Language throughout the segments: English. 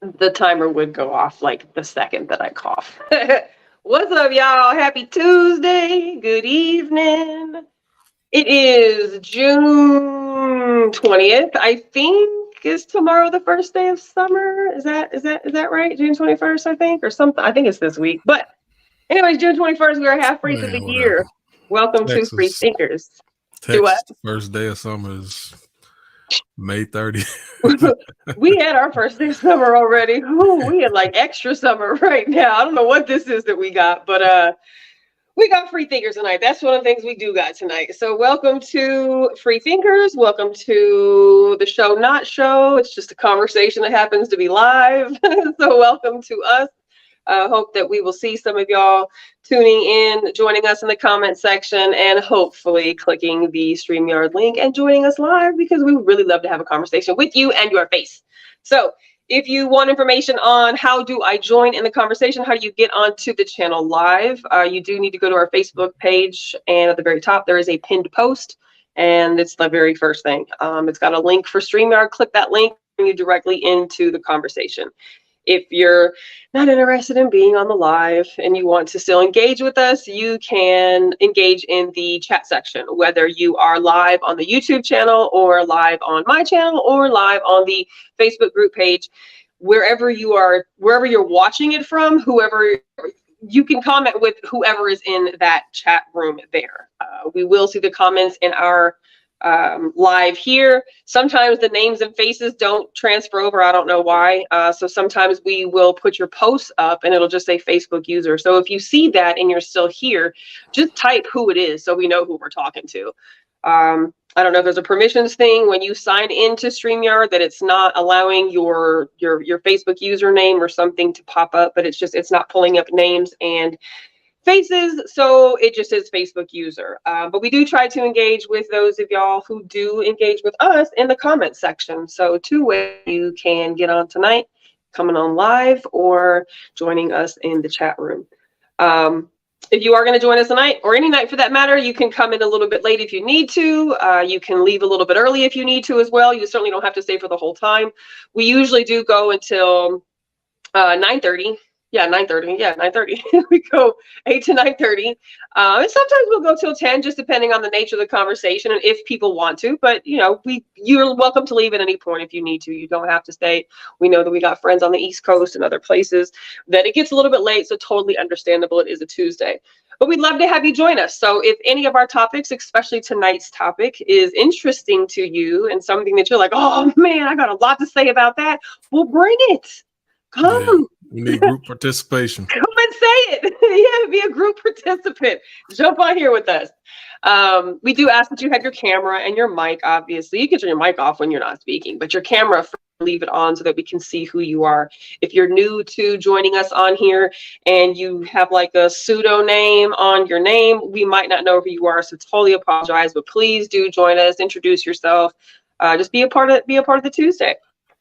the timer would go off like the second that I cough. What's up, y'all? Happy Tuesday. Good evening. It is June 20th. I think is tomorrow the first day of summer. Is that right? June 21st, I think, or something. I think it's this week. But anyways, June 21st, we are halfway through Man, the whatever. year. Welcome to Free Texas, Thinkers. Do what? Texas, first day of summer is May 30th. We had our first day of summer already. Ooh, we had like extra summer right now. I don't know what this is that we got, but we got Free Thinkers tonight. That's one of the things we do got tonight. So welcome to Free Thinkers. Welcome to the show, not show. It's just a conversation that happens to be live. So welcome to us. Hope that we will see some of y'all tuning in, joining us in the comment section, and hopefully clicking the StreamYard link and joining us live, because we would really love to have a conversation with you and your face. So if you want information on how do I join in the conversation, how do you get onto the channel live, you do need to go to our Facebook page, and at the very top there is a pinned post, and it's the very first thing. It's got a link for StreamYard. Click that link, bring you directly into the conversation. If you're not interested in being on the live and you want to still engage with us, you can engage in the chat section, whether you are live on the YouTube channel or live on my channel or live on the Facebook group page. Wherever you are, wherever you're watching it from, whoever, you can comment with whoever is in that chat room there. We will see the comments in our live here. Sometimes the names and faces don't transfer over. I don't know why. So sometimes we will put your posts up and it'll just say Facebook user. So if you see that and you're still here, just type who it is so we know who we're talking to. I don't know if there's a permissions thing when you sign into StreamYard that it's not allowing your Facebook username or something to pop up, but it's not pulling up names and faces, so it just says Facebook user. But we do try to engage with those of y'all who do engage with us in the comment section. So two ways you can get on tonight: coming on live or joining us in the chat room. If you are going to join us tonight, or any night for that matter, you can come in a little bit late if you need to. You can leave a little bit early if you need to as well. You certainly don't have to stay for the whole time. We usually do go until 9:30. Yeah, 9:30. Yeah, 9:30. We go 8 to 9:30. And sometimes we'll go till 10, just depending on the nature of the conversation and if people want to. But you're welcome to leave at any point if you need to. You don't have to stay. We know that we got friends on the East Coast and other places that it gets a little bit late, so totally understandable. It is a Tuesday. But we'd love to have you join us. So if any of our topics, especially tonight's topic, is interesting to you and something that you're like, oh man, I got a lot to say about that, well, bring it. Come. Yeah, we need group participation. Come and say it. Yeah, be a group participant. Jump on here with us. We do ask that you have your camera and your mic, obviously. You can turn your mic off when you're not speaking, but your camera, leave it on so that we can see who you are. If you're new to joining us on here and you have like a pseudo name on your name, we might not know who you are, so totally apologize, but please do join us, introduce yourself. Just be a part of the Tuesday.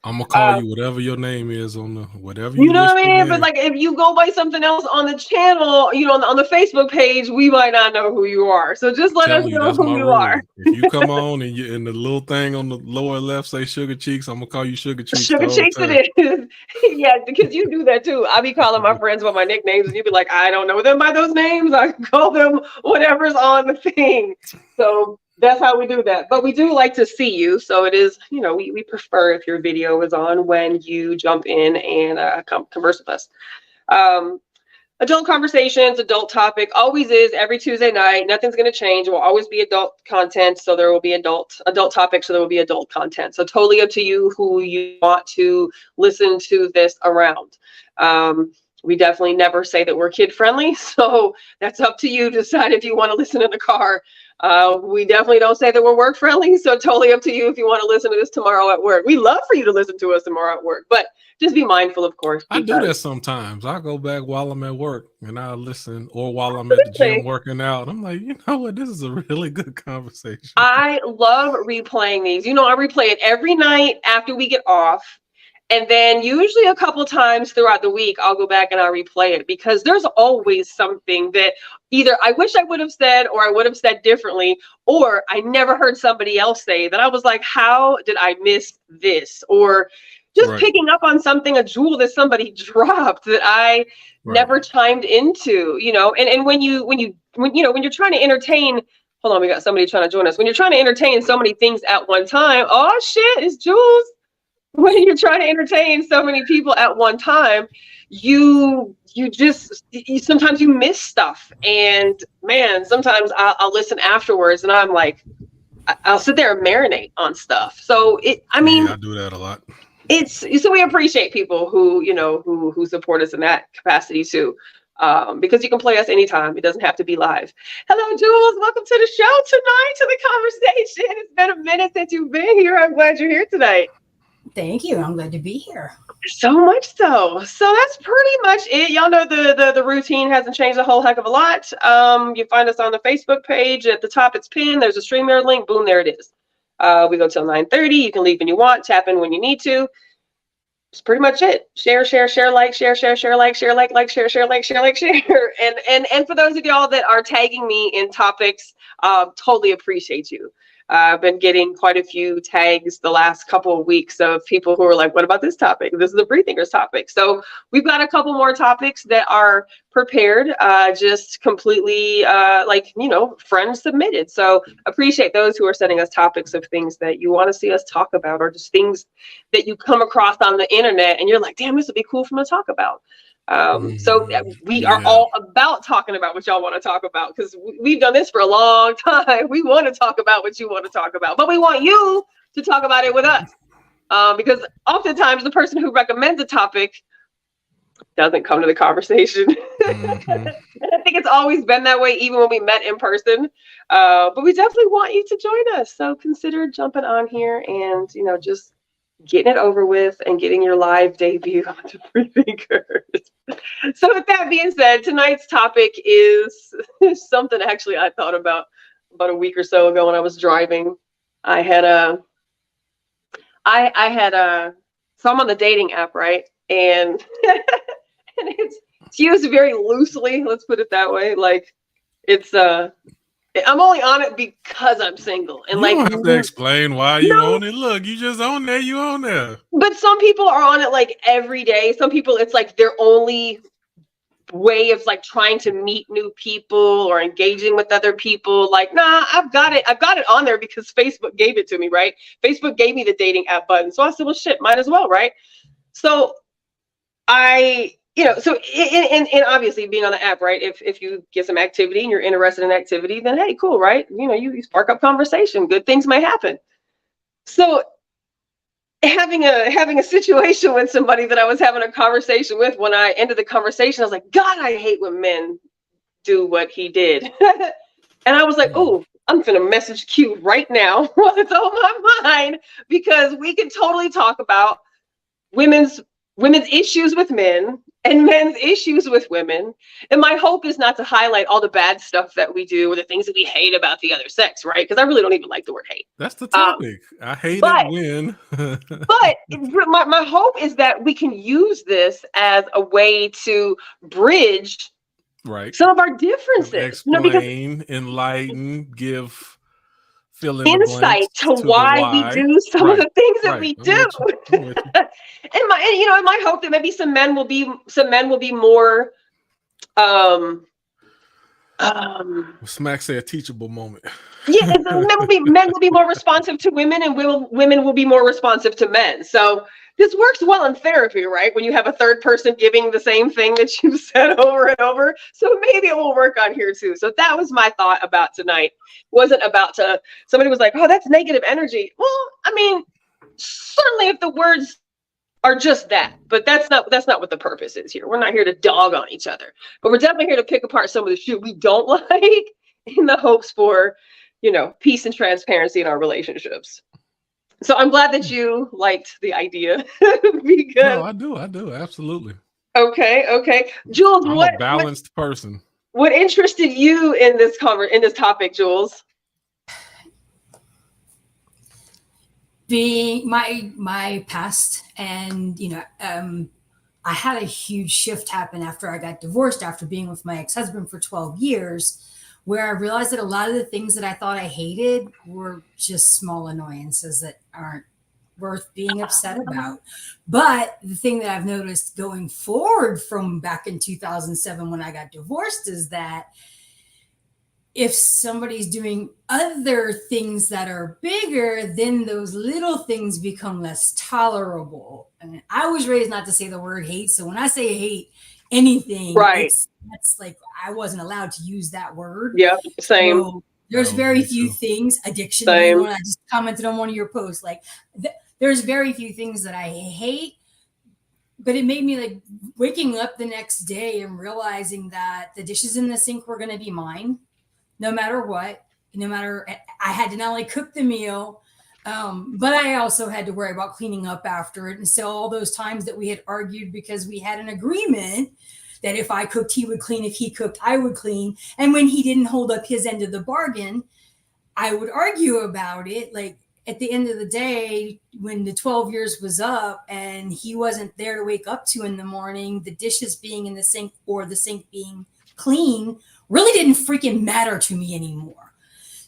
I'm gonna call you whatever your name is on the whatever you know what I mean. But like, if you go by something else on the channel, on the Facebook page, we might not know who you are. So just let us know who you are. If you come on and the little thing on the lower left say Sugar Cheeks, I'm gonna call you Sugar Cheeks. Sugar Cheeks it is. Yeah, because you do that too. I be calling my friends by my nicknames, and you be like, I don't know them by those names. I call them whatever's on the thing. So that's how we do that. But we do like to see you. So it is, we prefer if your video is on when you jump in and converse with us. Adult conversations, adult topic, always is every Tuesday night. Nothing's going to change. It will always be adult content. So there will be adult topics. So there will be adult content. So totally up to you who you want to listen to this around. We definitely never say that we're kid friendly. So that's up to you to decide if you want to listen in the car. We definitely don't say that we're work friendly, so totally up to you if you want to listen to this tomorrow at work. We love for you to listen to us tomorrow at work, but just be mindful, of course. I do that sometimes. I go back while I'm at work and I listen, or while I'm at the gym working out. I'm like, you know what? This is a really good conversation. I love replaying these. I replay it every night after we get off. And then usually a couple times throughout the week, I'll go back and I'll replay it, because there's always something that either I wish I would have said, or I would have said differently, or I never heard somebody else say that I was like, how did I miss this? Or just picking up on something, a jewel that somebody dropped that I never chimed into, you know. And when you're trying to entertain, hold on, we got somebody trying to join us. When you're trying to entertain so many things at one time, oh shit, it's Jules. When you're trying to entertain so many people at one time, you sometimes you miss stuff. And man, sometimes I'll listen afterwards and I'm like, I'll sit there and marinate on stuff. So I do that a lot. So we appreciate people who support us in that capacity too. Because you can play us anytime. It doesn't have to be live. Hello, Jules. Welcome to the show tonight, to the conversation. It's been a minute since you've been here. I'm glad you're here tonight. Thank you. I'm glad to be here. So much so. So that's pretty much it. Y'all know the routine hasn't changed a whole heck of a lot. You find us on the Facebook page. At the top, it's pinned. There's a StreamYard link. Boom, there it is. We go till 9:30. You can leave when you want, tap in when you need to. It's pretty much it. Share, like, share, like, share. And for those of y'all that are tagging me in topics, totally appreciate you. I've been getting quite a few tags the last couple of weeks of people who are like, what about this topic? This is the Free Thinkers topic. So we've got a couple more topics that are prepared, just completely friend submitted. So appreciate those who are sending us topics of things that you want to see us talk about, or just things that you come across on the internet and you're like, damn, this would be cool for me to talk about. So we are all about talking about what y'all want to talk about, because we've done this for a long time. We want to talk about what you want to talk about, but we want you to talk about it with us, because oftentimes the person who recommends a topic doesn't come to the conversation. And I think it's always been that way, even when we met in person. But we definitely want you to join us. So consider jumping on here and, just getting it over with and getting your live debut on the Free Thinkers. So with that being said, tonight's topic is something actually I thought about a week or so ago when I was driving. So I'm on the dating app, right? And it's used very loosely, let's put it that way. Like, I'm only on it because I'm single. And you don't have to explain why you own it. Look, you just own there, you own there. But some people are on it like every day. Some people, it's like their only way of like trying to meet new people or engaging with other people. Like, nah, I've got it on there because Facebook gave it to me, right? Facebook gave me the dating app button. So I said, well, shit, might as well, right? So so obviously being on the app, right? If you get some activity and you're interested in activity, then hey, cool, right? You spark up conversation. Good things may happen. So having a situation with somebody that I was having a conversation with, when I ended the conversation, I was like, God, I hate when men do what he did. And I was like, oh, I'm gonna message Q right now while it's on my mind, because we can totally talk about women's issues with men and men's issues with women. And my hope is not to highlight all the bad stuff that we do or the things that we hate about the other sex, right? Because I really don't even like the word hate. That's the topic. I hate it when. But my hope is that we can use this as a way to bridge some of our differences. Explain, enlighten, give insight to why we do some of the things that we do. And my hope that maybe some men will be more Smack say a teachable moment. Yeah, men will be more responsive to women, and women will be more responsive to men. So this works well in therapy, right? When you have a third person giving the same thing that you've said over and over. So maybe it will work on here too. So that was my thought about tonight. Wasn't about somebody was like, oh, that's negative energy. Well, I mean, certainly if the words are just that, but that's not what the purpose is here. We're not here to dog on each other, but we're definitely here to pick apart some of the shit we don't like in the hopes for, peace and transparency in our relationships. So I'm glad that you liked the idea. Because no, I do, absolutely. Okay. Jules, I'm a balanced person. What interested you in this topic, Jules? Being my past, and I had a huge shift happen after I got divorced, after being with my ex-husband for 12 years, where I realized that a lot of the things that I thought I hated were just small annoyances that aren't worth being upset about. But the thing that I've noticed going forward from back in 2007 when I got divorced is that if somebody's doing other things that are bigger, then those little things become less tolerable. And I was raised not to say the word hate. So when I say hate anything, Right. that's like I wasn't allowed to use that word. Yeah, same. So there's very few things, addiction. Same. When I just commented on one of your posts, like there's very few things that I hate. But it made me like waking up the next day and realizing that the dishes in the sink were going to be mine. No matter what, I had to not only cook the meal, but I also had to worry about cleaning up after it. And so all those times that we had argued because we had an agreement that if I cooked, he would clean. If he cooked, I would clean. And when he didn't hold up his end of the bargain, I would argue about it. Like at the end of the day, when the 12 years was up and he wasn't there to wake up to in the morning, the dishes being in the sink or the sink being clean really didn't freaking matter to me anymore.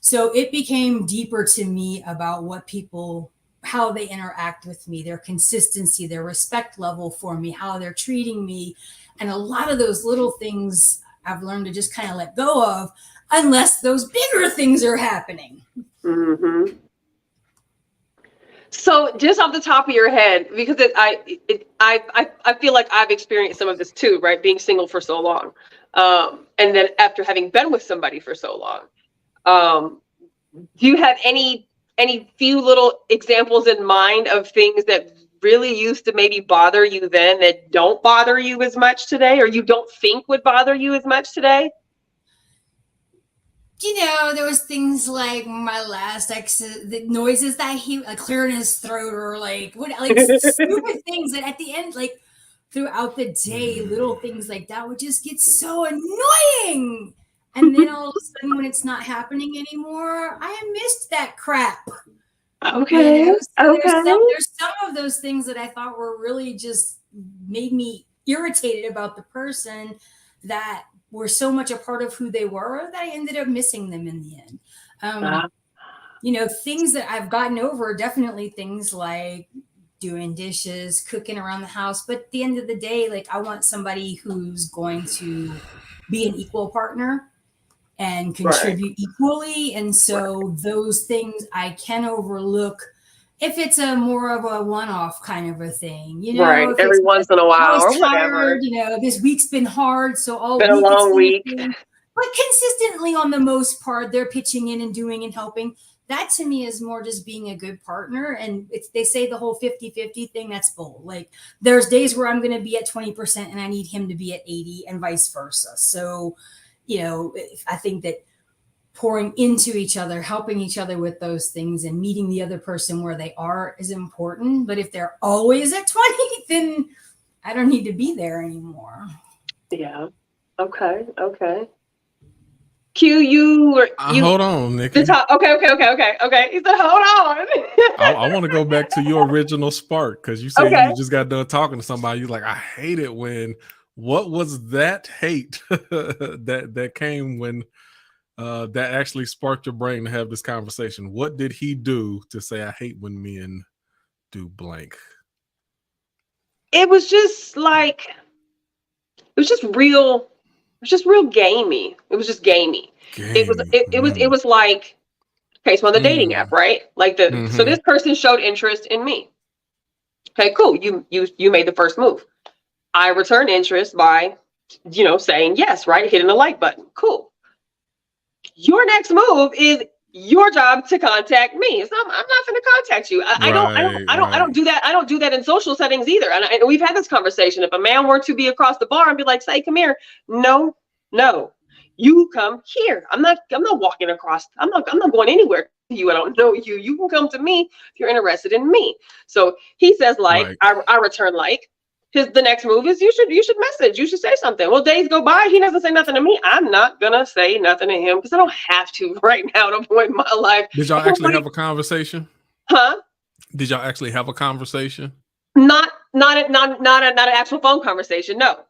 So it became deeper to me about what people, how they interact with me, their consistency, their respect level for me, how they're treating me. And a lot of those little things I've learned to just kind of let go of unless those bigger things are happening. Mm-hmm. So just off the top of your head, because I feel like I've experienced some of this too, right? Being single for so long. And then after having been with somebody for so long, do you have any few little examples in mind of things that really used to maybe bother you then that don't bother you as much today, or you don't think would bother you as much today? There was things like my last ex, the noises that he like clearing his throat, or like stupid things that at the end, like throughout the day, little things like that would just get so annoying. And then all of a sudden, when it's not happening anymore, I missed that crap. Okay. So there's some of those things that I thought were really just made me irritated about the person that were so much a part of who they were that I ended up missing them in the end. Things that I've gotten over, definitely things like doing dishes, cooking around the house. But at the end of the day, like I want somebody who's going to be an equal partner and contribute equally. And so those things I can overlook if it's a more of a one-off kind of a thing, right? Every once in a while, or whatever. This week's been hard, so all been a long week. But consistently, on the most part, they're pitching in and doing and helping. That to me is more just being a good partner. And they say the whole 50-50 thing, that's bull. Like there's days where I'm going to be at 20% and I need him to be at 80 and vice versa. So, I think that pouring into each other, helping each other with those things and meeting the other person where they are is important. But if they're always at 20, then I don't need to be there anymore. Yeah. Okay. Q, you hold on, Nikki. Okay. He said, hold on. I want to go back to your original spark, because you said you just got done talking to somebody. You're like, I hate it when. What was that hate that came when that actually sparked your brain to have this conversation? What did he do to say, I hate when men do blank? It was just like, it was just real gamey. It was just gamey. It was like, okay, so on the dating app, right? Like so this person showed interest in me. Okay, cool. You made the first move. I return interest by, saying yes, right? Hitting the like button. Cool. Your next move is your job to contact me. So I'm not going to contact you. I don't do that. I don't do that in social settings either. And we've had this conversation. If a man were to be across the bar and be like, say, come here. No, you come here. I'm not walking across. I'm not going anywhere to you. I don't know you. You can come to me if you're interested in me. So he says like, I return like. The next move is you should message. You should say something. Well, days go by. He doesn't say nothing to me. I'm not gonna say nothing to him because I don't have to right now at a point in my life. Did y'all actually have a conversation? Huh? Did y'all actually have a conversation? Not an actual phone conversation. No.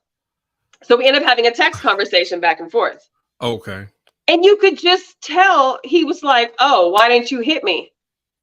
So we ended up having a text conversation back and forth. Okay. And you could just tell he was like, "Oh, why didn't you hit me?"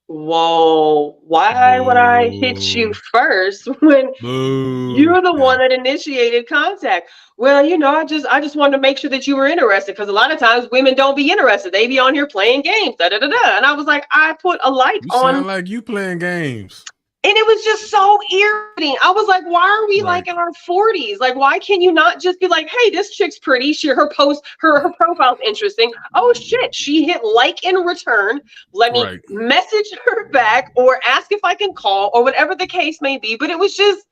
Whoa, why would I hit you Boo. first when Boo. you're the Yeah. one that initiated contact? Well, I just wanted to make sure that you were interested, because a lot of times women don't be interested. They be on here playing games, da da da da. And I was like, I put a like You on. sound like you playing games. And it was just so irritating. I was like, why are we Right. like in our 40s? Like, why can you not just be like, hey, this chick's pretty. Her profile's interesting. Oh shit, she hit like in return. Let me Right. message her back or ask if I can call or whatever the case may be. But it was just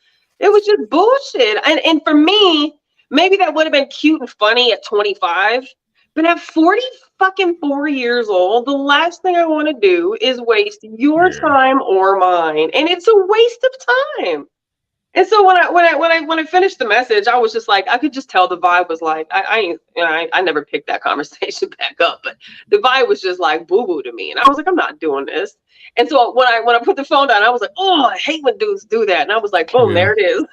bullshit. And for me, maybe that would have been cute and funny at 25. But at 4 years old, the last thing I want to do is waste your Yeah. time or mine, and it's a waste of time. And so when I finished the message, I was just like, I could just tell the vibe was like, I never picked that conversation back up, but the vibe was just like boo boo to me, and I was like, I'm not doing this. And so when I put the phone down, I was like, oh, I hate when dudes do that, and I was like, boom, Yeah. there it is.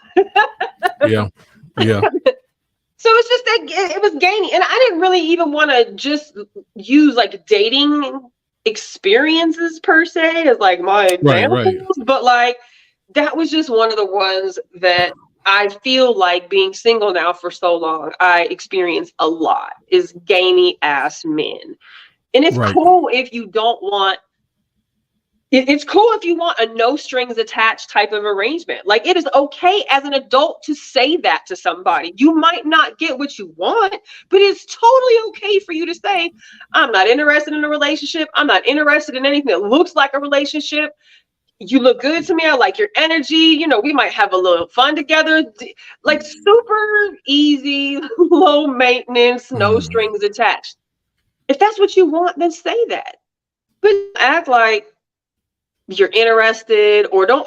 Yeah. Yeah. So it's just that it was gaining, and I didn't really even want to just use like dating experiences per se as like my Right. Right. examples, but like that was just one of the ones that I feel like, being single now for so long, I experience a lot, is gamey ass men. And it's Right. cool if you don't want it's cool if you want a no strings attached type of arrangement. Like, it is okay as an adult to say that to somebody. You might not get what you want, but it's totally okay for you to say, I'm not interested in a relationship. I'm not interested in anything that looks like a relationship. You look good to me. I like your energy. We might have a little fun together. Like, super easy, low maintenance, no strings attached. If that's what you want, then say that. But act like you're interested, or don't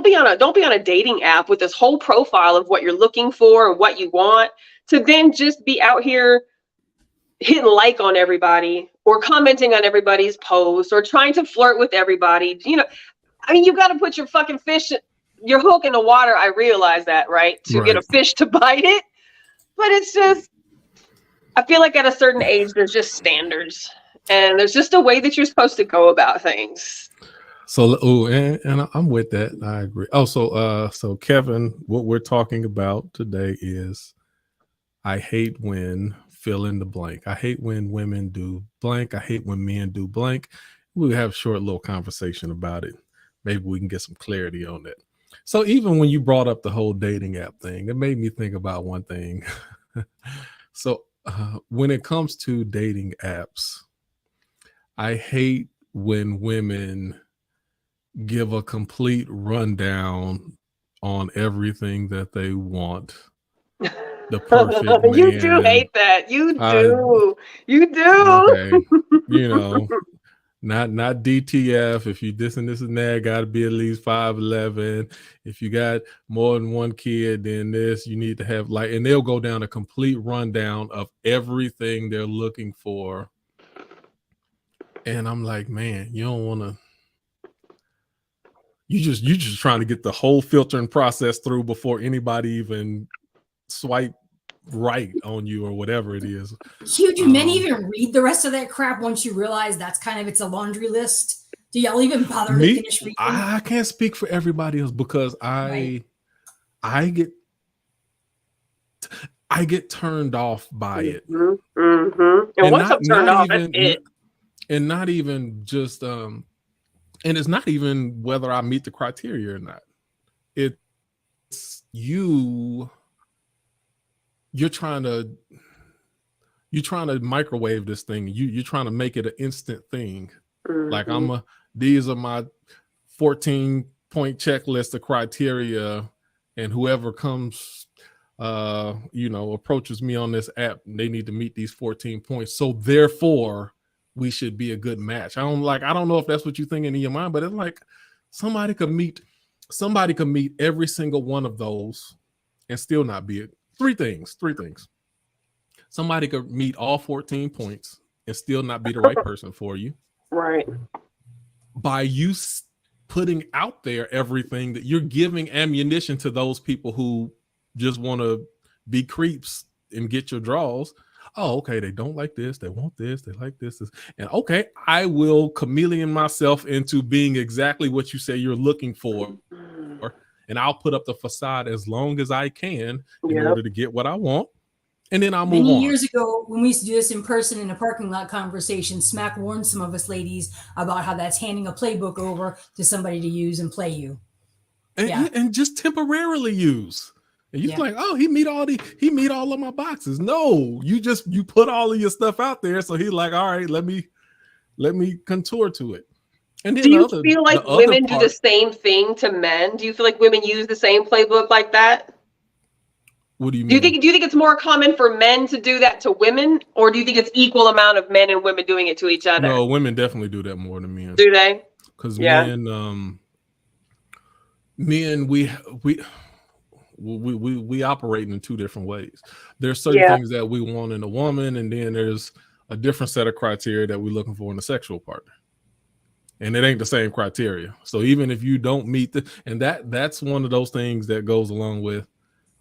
be on a dating app with this whole profile of what you're looking for and what you want, to then just be out here hitting like on everybody or commenting on everybody's posts or trying to flirt with everybody. I mean, you got to put your fucking your hook in the water. I realize that, right? To get a fish to bite it. But it's just, I feel like at a certain age, there's just standards, and there's just a way that you're supposed to go about things. So, and I'm with that. I agree. Oh, so Kevin, what we're talking about today is, I hate when fill in the blank. I hate when women do blank. I hate when men do blank. We'll have a short little conversation about it. Maybe we can get some clarity on that. So even when you brought up the whole dating app thing, it made me think about one thing. So when it comes to dating apps, I hate when women give a complete rundown on everything that they want. The perfect man. You do hate that. You do. Okay. Not DTF. If you this and that, got to be at least 5'11". If you got more than one kid, then this, you need to have and they'll go down a complete rundown of everything they're looking for. And I'm like, man, you don't want to. You just trying to get the whole filtering process through before anybody even swipe right on you or whatever it is. Do men even read the rest of that crap once you realize that's kind of, it's a laundry list? Do y'all even bother to finish reading? I can't speak for everybody else, because I get turned off by it. Mm-hmm. And once I'm turned off, that's it. And not even just and it's not even whether I meet the criteria or not. It's you're trying to microwave this thing. You're trying to make it an instant thing. Mm-hmm. Like these are my 14-point checklist of criteria, and whoever comes approaches me on this app, they need to meet these 14 points. So therefore we should be a good match. I don't know if that's what you're thinking in your mind, but it's like somebody could meet every single one of those and still not be it. Three things. Somebody could meet all 14 points and still not be the right person for you. Right. By you putting out there everything, that you're giving ammunition to those people who just want to be creeps and get your draws. oh, okay, they don't like this, they want this, they like this. And okay, I will chameleon myself into being exactly what you say you're looking for. And I'll put up the facade as long as I can in order to get what I want. And then I'll move on. Many years ago, when we used to do this in person in a parking lot conversation, Smack warned some of us ladies about how that's handing a playbook over to somebody to use and play you. And just temporarily use. And you're like, oh, he meet all of my boxes. No, you put all of your stuff out there. So he's like, all right, let me contour to it. And then do you feel like women do the same thing to men? Do you feel like women use the same playbook like that? What do you mean? Do you think it's more common for men to do that to women, or do you think it's equal amount of men and women doing it to each other? No, women definitely do that more than men. Do they? Because men, we operate in two different ways. There's certain things that we want in a woman, and then there's a different set of criteria that we're looking for in a sexual partner. And it ain't the same criteria. So even if you don't meet that's one of those things that goes along with,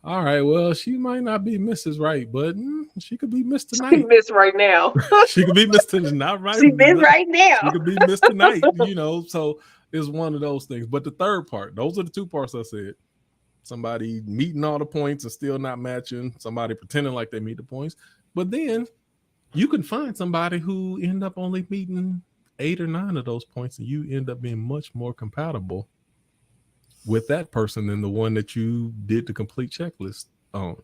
all right, well, she might not be Mrs. Right, but she could be Miss Tonight. She Miss Right Now. She could be Miss Tonight, right? She Miss Right Now. She could be Miss Tonight, so it's one of those things. But the third part, those are the two parts I said. Somebody meeting all the points and still not matching, somebody pretending like they meet the points. But then you can find somebody who end up only meeting 8 or 9 of those points, and you end up being much more compatible with that person than the one that you did the complete checklist on.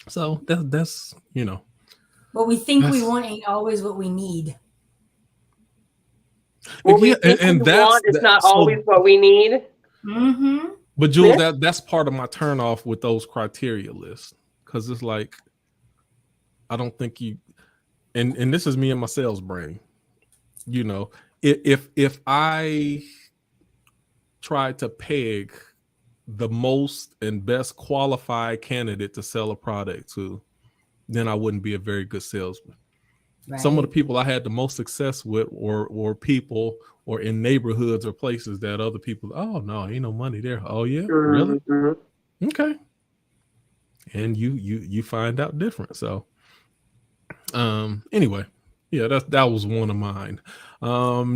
So that's what we think we want ain't always what we need. What we think we want is not always what we need. Mm-hmm. But Jules, that's part of my turnoff with those criteria lists, because it's like, I don't think you, and this is me and my sales brain. If I try to peg the most and best qualified candidate to sell a product to, then I wouldn't be a very good salesman. Right. Some of the people I had the most success with or people or in neighborhoods or places that other people, oh no, ain't no money there. Oh yeah, really? Okay. And you find out different. So anyway, yeah, that was one of mine.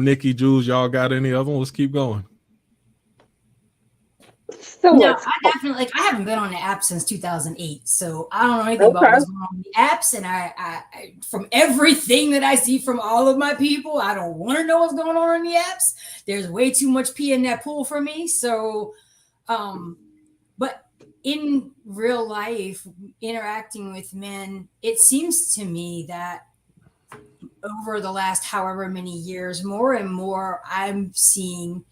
Nikki, Jules, y'all got any other one? Let's keep going. So no, I haven't been on the app since 2008, so I don't know anything about what's going on the apps. And I from everything that I see from all of my people, I don't want to know what's going on in the apps. There's way too much pee in that pool for me. So, but in real life, interacting with men, it seems to me that over the last however many years, more and more, I'm seeing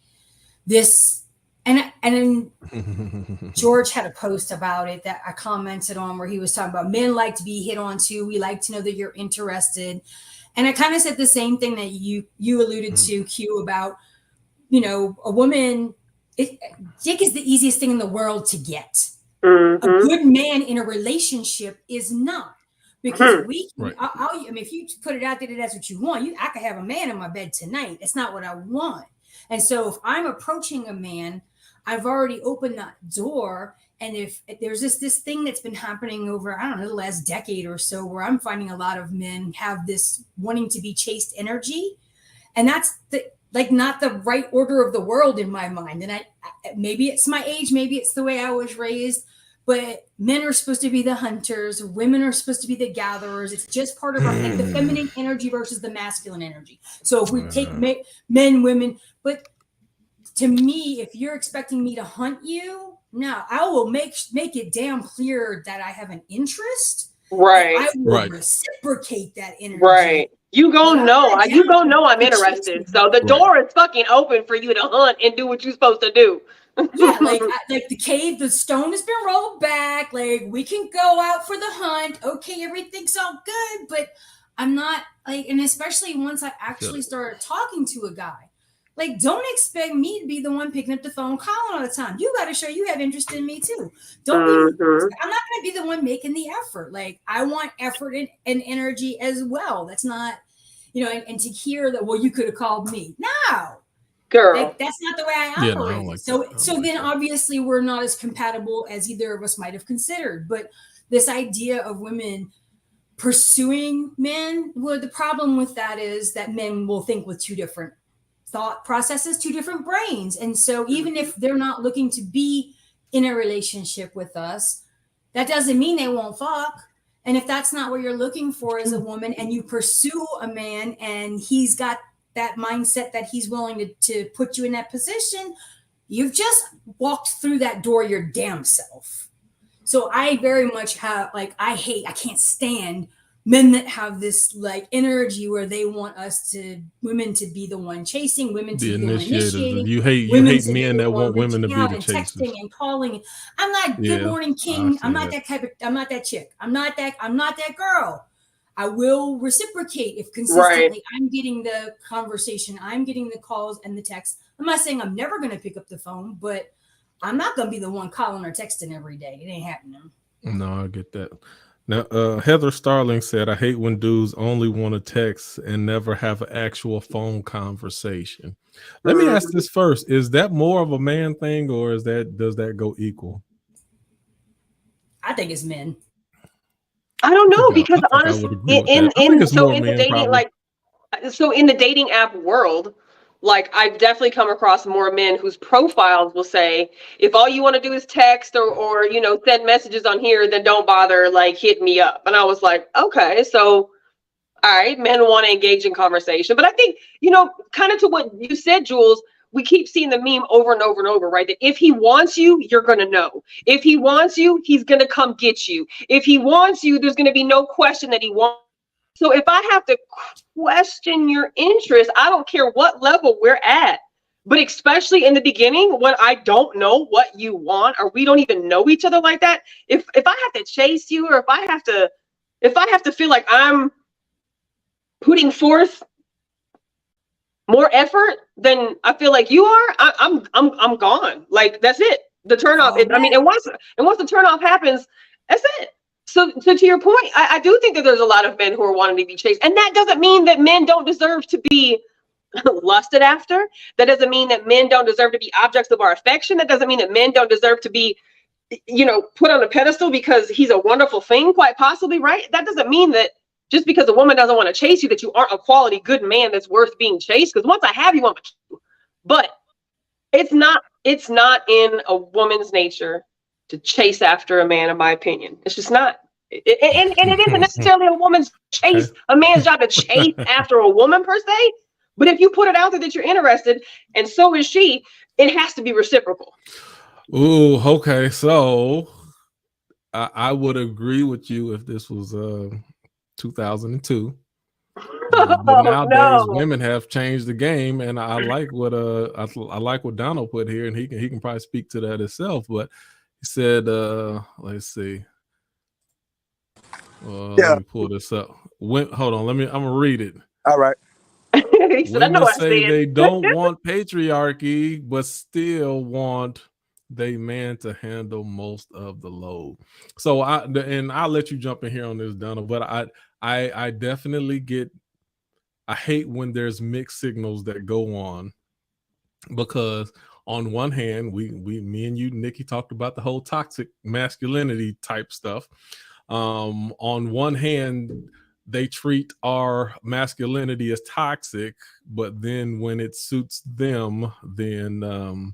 this. And then George had a post about it that I commented on where he was talking about men like to be hit on too. We like to know that you're interested. And I kind of said the same thing that you alluded to, Q, about, a woman, dick is the easiest thing in the world to get. Mm-hmm. A good man in a relationship is not. Because if you put it out there that that's what you want, I could have a man in my bed tonight. That's not what I want. And so if I'm approaching a man, I've already opened that door. And if there's this thing that's been happening over, I don't know, the last decade or so, where I'm finding a lot of men have this wanting to be chased energy. And that's not the right order of the world in my mind. And maybe it's my age, maybe it's the way I was raised, but men are supposed to be the hunters. Women are supposed to be the gatherers. It's just part of the feminine energy versus the masculine energy. So if we take men, women, but to me, if you're expecting me to hunt you, no, I will make it damn clear that I have an interest. Right. I will reciprocate that energy. Right. You gonna know I'm interested. So the door is fucking open for you to hunt and do what you're supposed to do. Yeah, like the cave, the stone has been rolled back. Like, we can go out for the hunt. Okay, everything's all good, but I'm not and especially once I actually started talking to a guy. Like, don't expect me to be the one picking up the phone, calling all the time. You got to show you have interest in me too. I'm not going to be the one making the effort. Like, I want effort and energy as well. That's not, and to hear that, well, you could have called me. No, girl, that's not the way I operate. Yeah, no, so then obviously we're not as compatible as either of us might have considered. But this idea of women pursuing men. Well, the problem with that is that men will think with two different thought processes, two different brains. And so even if they're not looking to be in a relationship with us, that doesn't mean they won't fuck. And if that's not what you're looking for as a woman, and you pursue a man and he's got that mindset that he's willing to put you in that position, you've just walked through that door your damn self. So I very much have, like, I can't stand men that have this like energy where they want women to be the one chasing, women to The be the one initiators. initiating, You hate to be men the that one want women to reaching be out the and chasers. texting and calling. I'm not good Yeah, morning I king. I'm feel not that. that type of, I'm not that chick. I'm not that girl. I will reciprocate if consistently I'm getting the conversation, I'm getting the calls and the texts. I'm not saying I'm never going to pick up the phone, but I'm not going to be the one calling or texting every day. It ain't happening. No, I get that. Now, Heather Starling said, I hate when dudes only want to text and never have an actual phone conversation. Let me ask this first. Is that more of a man thing, or does that go equal? I think it's men. I don't know, because I think I honestly, would agree with that. I think it's more in the men, dating, probably. like, so in the dating app world, like, I've definitely come across more men whose profiles will say, if all you want to do is text or send messages on here, then don't bother, like, hit me up. And I was like, okay, so all right, men want to engage in conversation. But I think, kind of to what you said, Jules, we keep seeing the meme over and over and over, right? That if he wants you, you're going to know. If he wants you, he's going to come get you. If he wants you, there's going to be no question that he wants. So if I have to question your interest, I don't care what level we're at. But especially in the beginning, when I don't know what you want, or we don't even know each other like that, if I have to chase you, or if I have to feel like I'm putting forth more effort than I feel like you are, I'm gone. Like, that's it. The turnoff. And once the turnoff happens, that's it. So to your point, I do think that there's a lot of men who are wanting to be chased, and that doesn't mean that men don't deserve to be lusted after. That doesn't mean that men don't deserve to be objects of our affection. That doesn't mean that men don't deserve to be, put on a pedestal because he's a wonderful thing, quite possibly, right? That doesn't mean that just because a woman doesn't want to chase you, that you aren't a quality, good man that's worth being chased. Because once I have you, I'm a. But it's not in a woman's nature to chase after a man, in my opinion. It's just not. And it isn't necessarily a woman's chase, a man's job to chase after a woman per se. But if you put it out there that you're interested, and so is she, it has to be reciprocal. Ooh, okay. So I would agree with you if this was 2002. But nowadays, women have changed the game, and I like what I like what Donald put here, and he can probably speak to that himself. But he said, let's see. Let me pull this up. Hold on, I'm gonna read it. All right. He said, Women say they don't want patriarchy, but still want they man to handle most of the load. So I'll let you jump in here on this, Donald. But I definitely get. I hate when there's mixed signals that go on, because on one hand, me and you, Nikki, talked about the whole toxic masculinity type stuff. On one hand, they treat our masculinity as toxic, but then when it suits them, then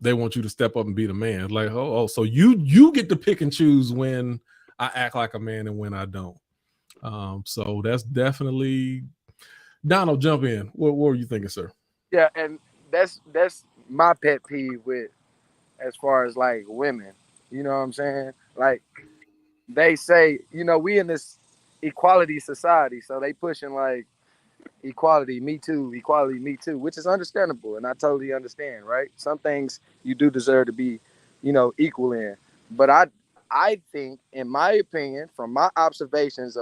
they want you to step up and be the man. Like, so you get to pick and choose when I act like a man and when I don't. So that's definitely. Donald, jump in. What were you thinking, sir? Yeah, and that's my pet peeve with, as far as like women. You know what I'm saying? Like, they say, we in this equality society, so they pushing like equality, me too, equality, me too, which is understandable, and I totally understand, right? Some things you do deserve to be, equal in. But I think, in my opinion, from my observations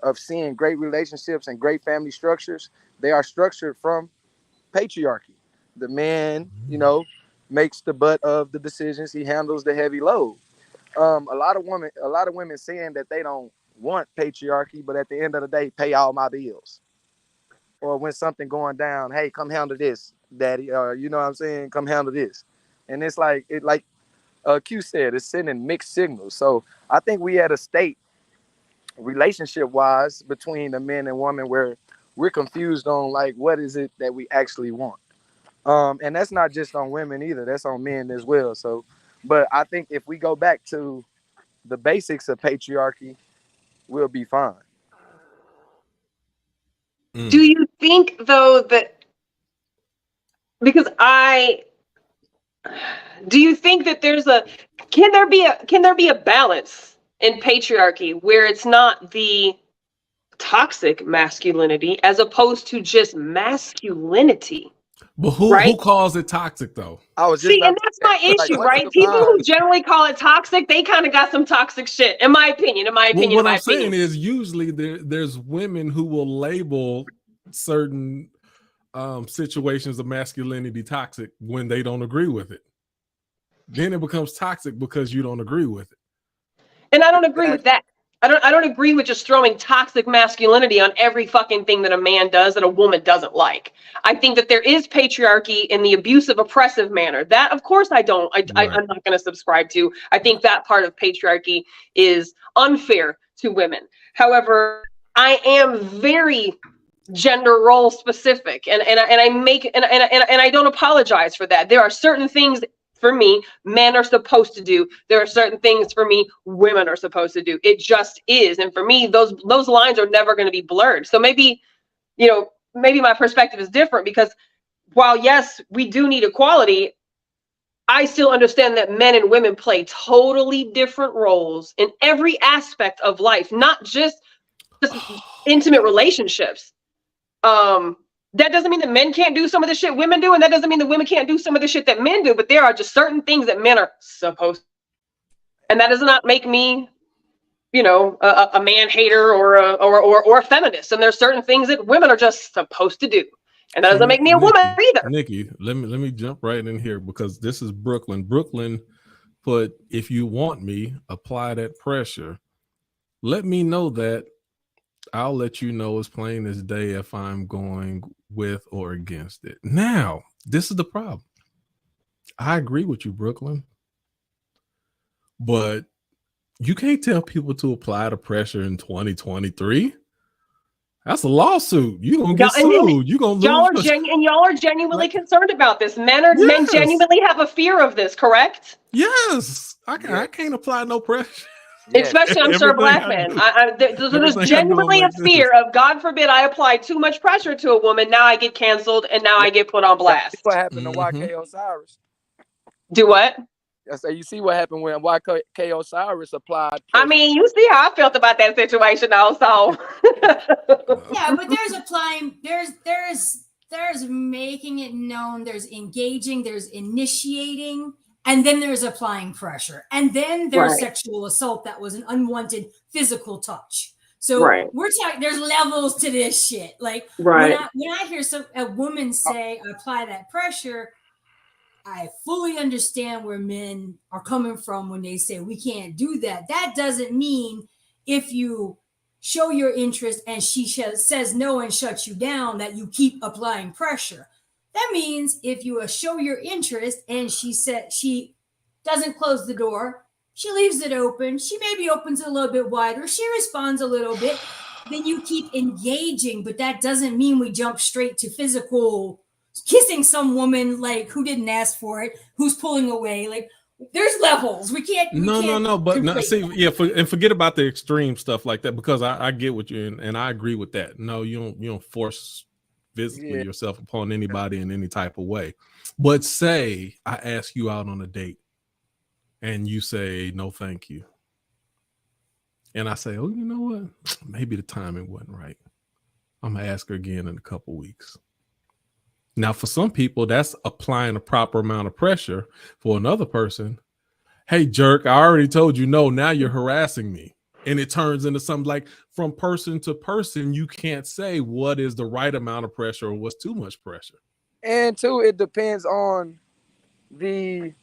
of seeing great relationships and great family structures, they are structured from patriarchy. The man, makes the butt of the decisions. He handles the heavy load. A lot of women saying that they don't want patriarchy, but at the end of the day, pay all my bills. Or when something going down, hey, come handle this, daddy. Or you know what I'm saying? Come handle this. And it's like Q said, it's sending mixed signals. So I think we at a state relationship wise between the men and woman where we're confused on like what is it that we actually want. And that's not just on women either, that's on men as well. So but I think if we go back to the basics of patriarchy, we'll be fine. Do you think though that because do you think that can there be a balance in patriarchy where it's not the toxic masculinity as opposed to just masculinity? But who calls it toxic though? I was just and that's my issue, like, right? People who generally call it toxic, they kind of got some toxic shit, in my opinion. What I'm saying is usually there's women who will label certain situations of masculinity toxic when they don't agree with it. Then it becomes toxic because you don't agree with it. And I don't agree with that. I don't agree with just throwing toxic masculinity on every fucking thing that a man does that a woman doesn't like. I think that there is patriarchy in the abusive, oppressive manner. That, of course, I'm not going to subscribe to. I think that part of patriarchy is unfair to women. However, I am very gender role specific, and I don't apologize for that. There are certain things for me men are supposed to do. There are certain things for me women are supposed to do. It just is. And for me, those lines are never going to be blurred. So maybe my perspective is different, because while yes, we do need equality, I still understand that men and women play totally different roles in every aspect of life, not just intimate relationships. That doesn't mean that men can't do some of the shit women do, and that doesn't mean that women can't do some of the shit that men do, but there are just certain things that men are supposed to. And that does not make me, a man hater or a feminist. And there's certain things that women are just supposed to do. And that doesn't make me a woman either. Nikki, let me jump right in here, because this is Brooklyn. Brooklyn put, if you want me, apply that pressure. Let me know that. I'll let you know as plain as day if I'm going with or against it. Now, this is the problem. I agree with you, Brooklyn. But you can't tell people to apply the pressure in 2023. That's a lawsuit. You're gonna get sued. You're gonna lose. Y'all are genuinely concerned about this. Men genuinely have a fear of this, correct? Yes. I can't apply no pressure. Yeah. Especially, I'm sure, black men. There's genuinely a fear of, God forbid, I apply too much pressure to a woman. Now I get canceled, and now I get put on blast. What happened to YK Osiris? Do what? I say, you see what happened when YK Osiris applied pressure. I mean, you see how I felt about that situation also. Yeah, but there's applying. There's making it known. There's engaging. There's initiating. And then there's applying pressure. And then there's sexual assault that was an unwanted physical touch. So we're talking, there's levels to this shit. Like when I hear a woman say, apply that pressure, I fully understand where men are coming from when they say we can't do that. That doesn't mean if you show your interest and she says no and shuts you down, that you keep applying pressure. That means if you show your interest and she said she doesn't close the door, she leaves it open, she maybe opens it a little bit wider, she responds a little bit, then you keep engaging. But that doesn't mean we jump straight to physical kissing some woman like who didn't ask for it, who's pulling away. Like there's levels. We can't. But no, see, and forget about the extreme stuff like that, because I get what you and I agree with that. No, you don't force physically yourself upon anybody in any type of way. But say I ask you out on a date and you say no thank you, and I say, oh, you know what, maybe the timing wasn't right, I'm gonna ask her again in a couple weeks. Now for some people that's applying a proper amount of pressure. For another person, hey jerk, I already told you no, now you're harassing me. And it turns into something like, from person to person, you can't say what is the right amount of pressure or what's too much pressure. And two, it depends on the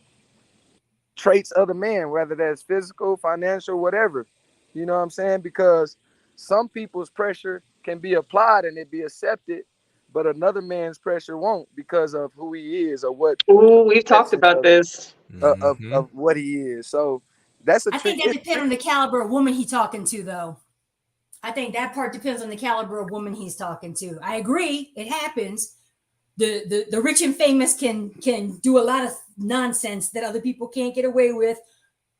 traits of the man, whether that's physical, financial, whatever. You know what I'm saying? Because some people's pressure can be applied and it be accepted, but another man's pressure won't, because of who he is or what. Ooh, we've talked about this. Of what he is. So that's I think that depends on the caliber of woman he's talking to, though. I think that part depends on the caliber of woman he's talking to. I agree, it happens. The rich and famous can do a lot of nonsense that other people can't get away with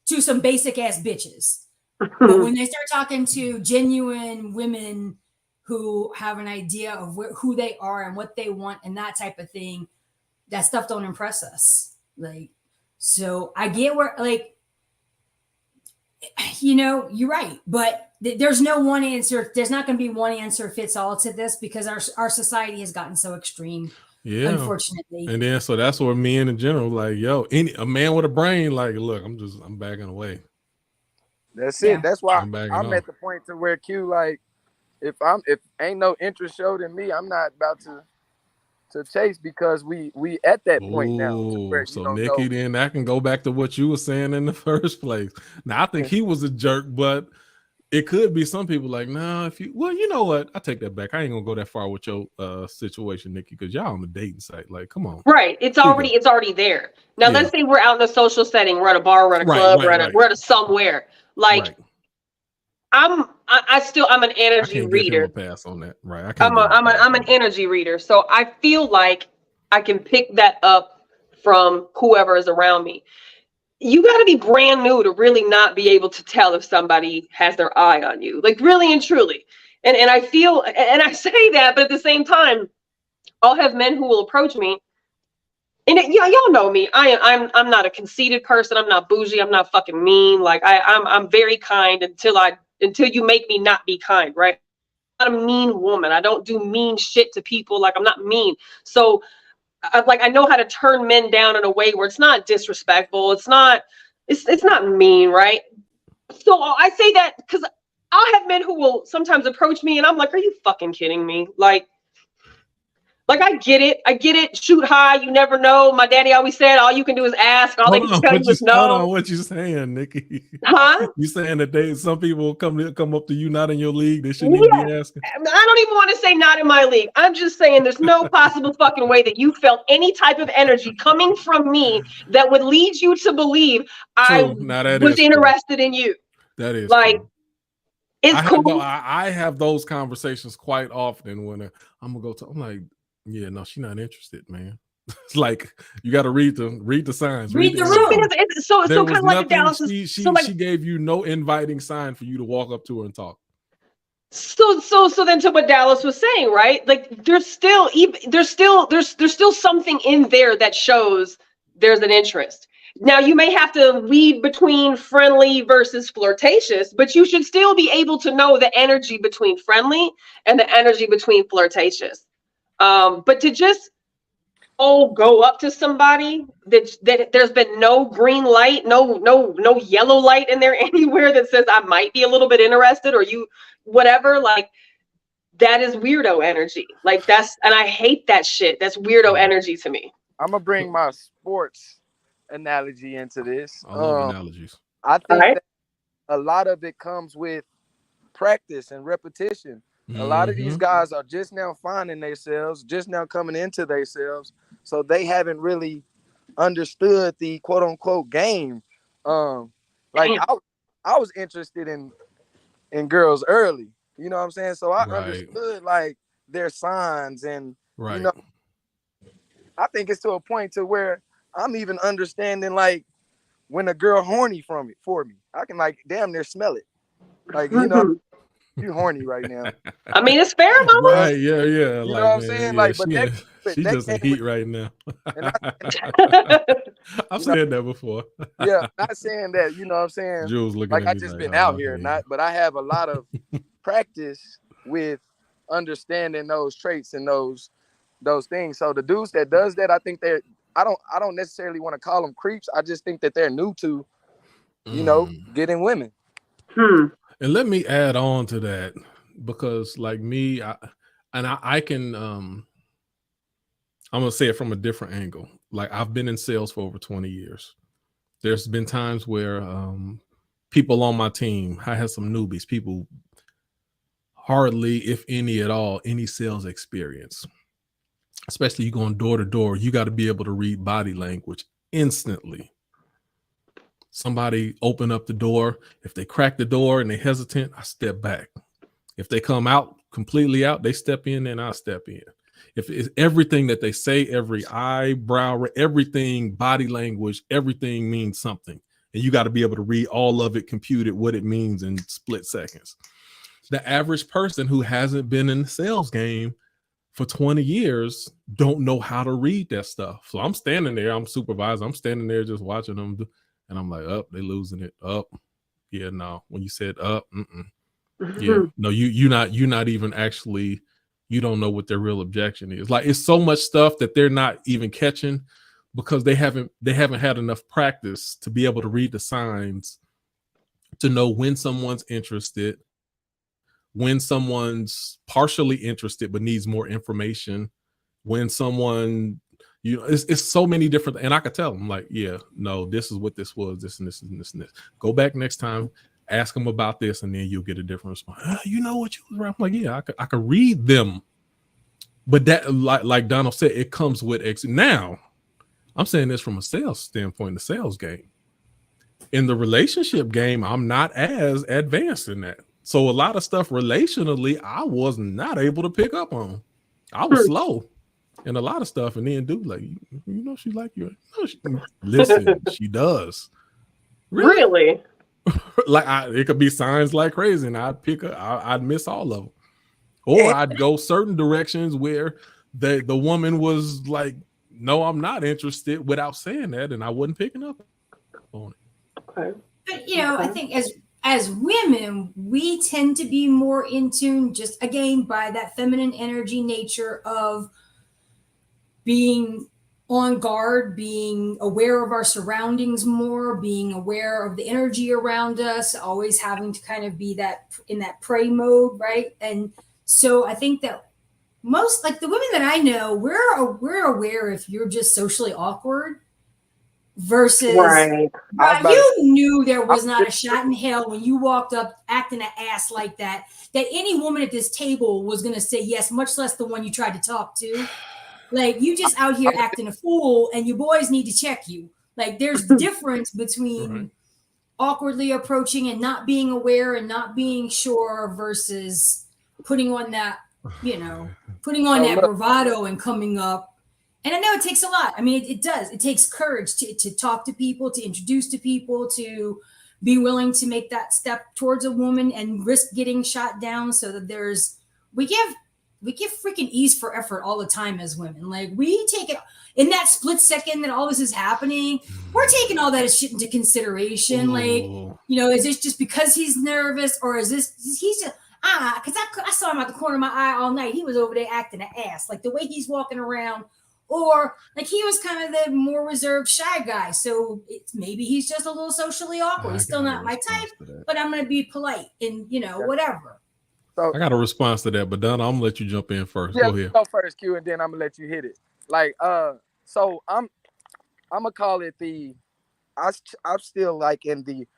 to some basic ass bitches. But when they start talking to genuine women who have an idea of who they are and what they want and that type of thing, that stuff don't impress us. Like, so I get where, like, you know, you're right, but there's no one answer. There's not going to be one answer fits all to this because our society has gotten so extreme. Yeah, unfortunately. And then so that's where men in general, like, yo, a man with a brain, like, look, I'm backing away. That's it. That's why I'm at the point to where Q, like, if ain't no interest showed in me, I'm not about to chase, because we at that point now. Where so Nikki, then that can go back to what you were saying in the first place. Now I think he was a jerk, but it could be some people like, nah, you know what? I take that back. I ain't gonna go that far with your situation, Nikki, because y'all on the dating site. Like, come on. Right. It's already there. Now let's say we're out in a social setting, we're at a bar, we're at a club, we're at a somewhere. Like I'm an energy reader. I can't pass on that. Right. I'm an energy reader. So I feel like I can pick that up from whoever is around me. You got to be brand new to really not be able to tell if somebody has their eye on you, like really and truly. And I feel, and I say that, but at the same time, I'll have men who will approach me. And y'all know me. I'm not a conceited person. I'm not bougie. I'm not fucking mean. Like I'm very kind until you make me not be kind, right? I'm not a mean woman. I don't do mean shit to people. Like I'm not mean. So I know how to turn men down in a way where it's not disrespectful. It's not mean, right? So I say that because I'll have men who will sometimes approach me and I'm like, are you fucking kidding me? Like I get it. Shoot high. You never know. My daddy always said, all you can do is ask. All they can tell you is no. Hold on, what you saying, Nikki? Huh? You saying that some people will come up to you not in your league? They shouldn't even be asking. I don't even want to say not in my league. I'm just saying there's no possible fucking way that you felt any type of energy coming from me that would lead you to believe I was interested in you. That is like. True. It's cool. I have those conversations quite often when I'm gonna go to. I'm like, yeah, no, she's not interested, man. It's like you got to read the signs. Read the room. So kind of like Dallas. She gave you no inviting sign for you to walk up to her and talk. So then to what Dallas was saying, right? Like there's still something in there that shows there's an interest. Now you may have to weed between friendly versus flirtatious, but you should still be able to know the energy between friendly and the energy between flirtatious. But to just go up to somebody that there's been no green light, no yellow light in there anywhere that says I might be a little bit interested or you whatever, like that is weirdo energy. Like and I hate that shit. That's weirdo energy to me. I'm gonna bring my sports analogy into this. I love analogies. I think that a lot of it comes with practice and repetition. A lot of these guys are just now finding themselves, just now coming into themselves, so they haven't really understood the quote unquote game. Like I was interested in girls early, you know what I'm saying? So I understood like their signs and you know, I think it's to a point to where I'm even understanding like when a girl horny for me. I can like damn near smell it. Like, you know, you horny right now. I mean, it's pheromones. Right, yeah. You know what I'm saying? Like, but she just in heat right now. I've said that before. Yeah, not saying that, you know what I'm saying? Jules looking like at I me just like, been out here, but I have a lot of practice with understanding those traits and those things. So the dudes that does that, I think I don't necessarily want to call them creeps. I just think that they're new to, you know, getting women. And let me add on to that, because like me, I can I'm gonna say it from a different angle. Like I've been in sales for over 20 years. There's been times where people on my team, I had some newbies, people hardly, if any at all, any sales experience. Especially you going door to door, you got to be able to read body language instantly. Somebody open up the door. If they crack the door and they hesitant, I step back. If they come out completely out, they step in, then I step in. If it's everything that they say, every eyebrow, everything, body language, everything means something. And you got to be able to read all of it, compute it, what it means in split seconds. The average person who hasn't been in the sales game for 20 years don't know how to read that stuff. So I'm standing there, I'm supervisor, I'm standing there just watching them, and I'm like, up, they losing it. Up. Yeah, no. When you said up, yeah, no, you're not even actually, you don't know what their real objection is. Like, it's so much stuff that they're not even catching because they haven't had enough practice to be able to read the signs to know when someone's interested, when someone's partially interested but needs more information, when someone, it's so many different, and I could tell them like, yeah, no, this is what this was, this and this and this and this. Go back next time, ask them about this, and then you'll get a different response. You know what you was right? I'm like, yeah, I could read them. But that, like Donald said, it comes with now. I'm saying this from a sales standpoint, the sales game. In the relationship game, I'm not as advanced in that. So a lot of stuff relationally, I was not able to pick up on. I was slow in a lot of stuff, and then dude, like, she like you. No, listen, she does. Really? Like, it could be signs like crazy, and I'd miss all of them, or I'd go certain directions where the woman was like, "No, I'm not interested," without saying that, and I wasn't picking up on it. Okay. But I think as women, we tend to be more in tune, just again by that feminine energy nature of being on guard, being aware of our surroundings more, being aware of the energy around us, always having to kind of be in that prey mode, right? And so I think that most, like the women that I know, we're aware if you're just socially awkward versus right. You knew there was not a shot in hell when you walked up acting an ass like that any woman at this table was going to say yes, much less the one you tried to talk to. Like, you just out here acting a fool, and your boys need to check you. Like, there's difference between awkwardly approaching and not being aware and not being sure versus putting on that, that bravado and coming up. And I know it takes a lot. I mean, it does. It takes courage to talk to people, to introduce to people, to be willing to make that step towards a woman and risk getting shot down, so that we give freaking ease for effort all the time as women. Like, we take it in that split second that all this is happening. We're taking all that shit into consideration. Ooh. Like, is this just because he's nervous, or is he's just because I saw him out the corner of my eye all night. He was over there acting an ass, like the way he's walking around, or like he was kind of the more reserved, shy guy. So maybe he's just a little socially awkward. He's still not my type, but I'm going to be polite and whatever. So I got a response to that, but Donna, I'm gonna let you jump in first. Yeah, go ahead. Go first, Q, and then I'm gonna let you hit it. Like, so I'm gonna call it I'm still like in the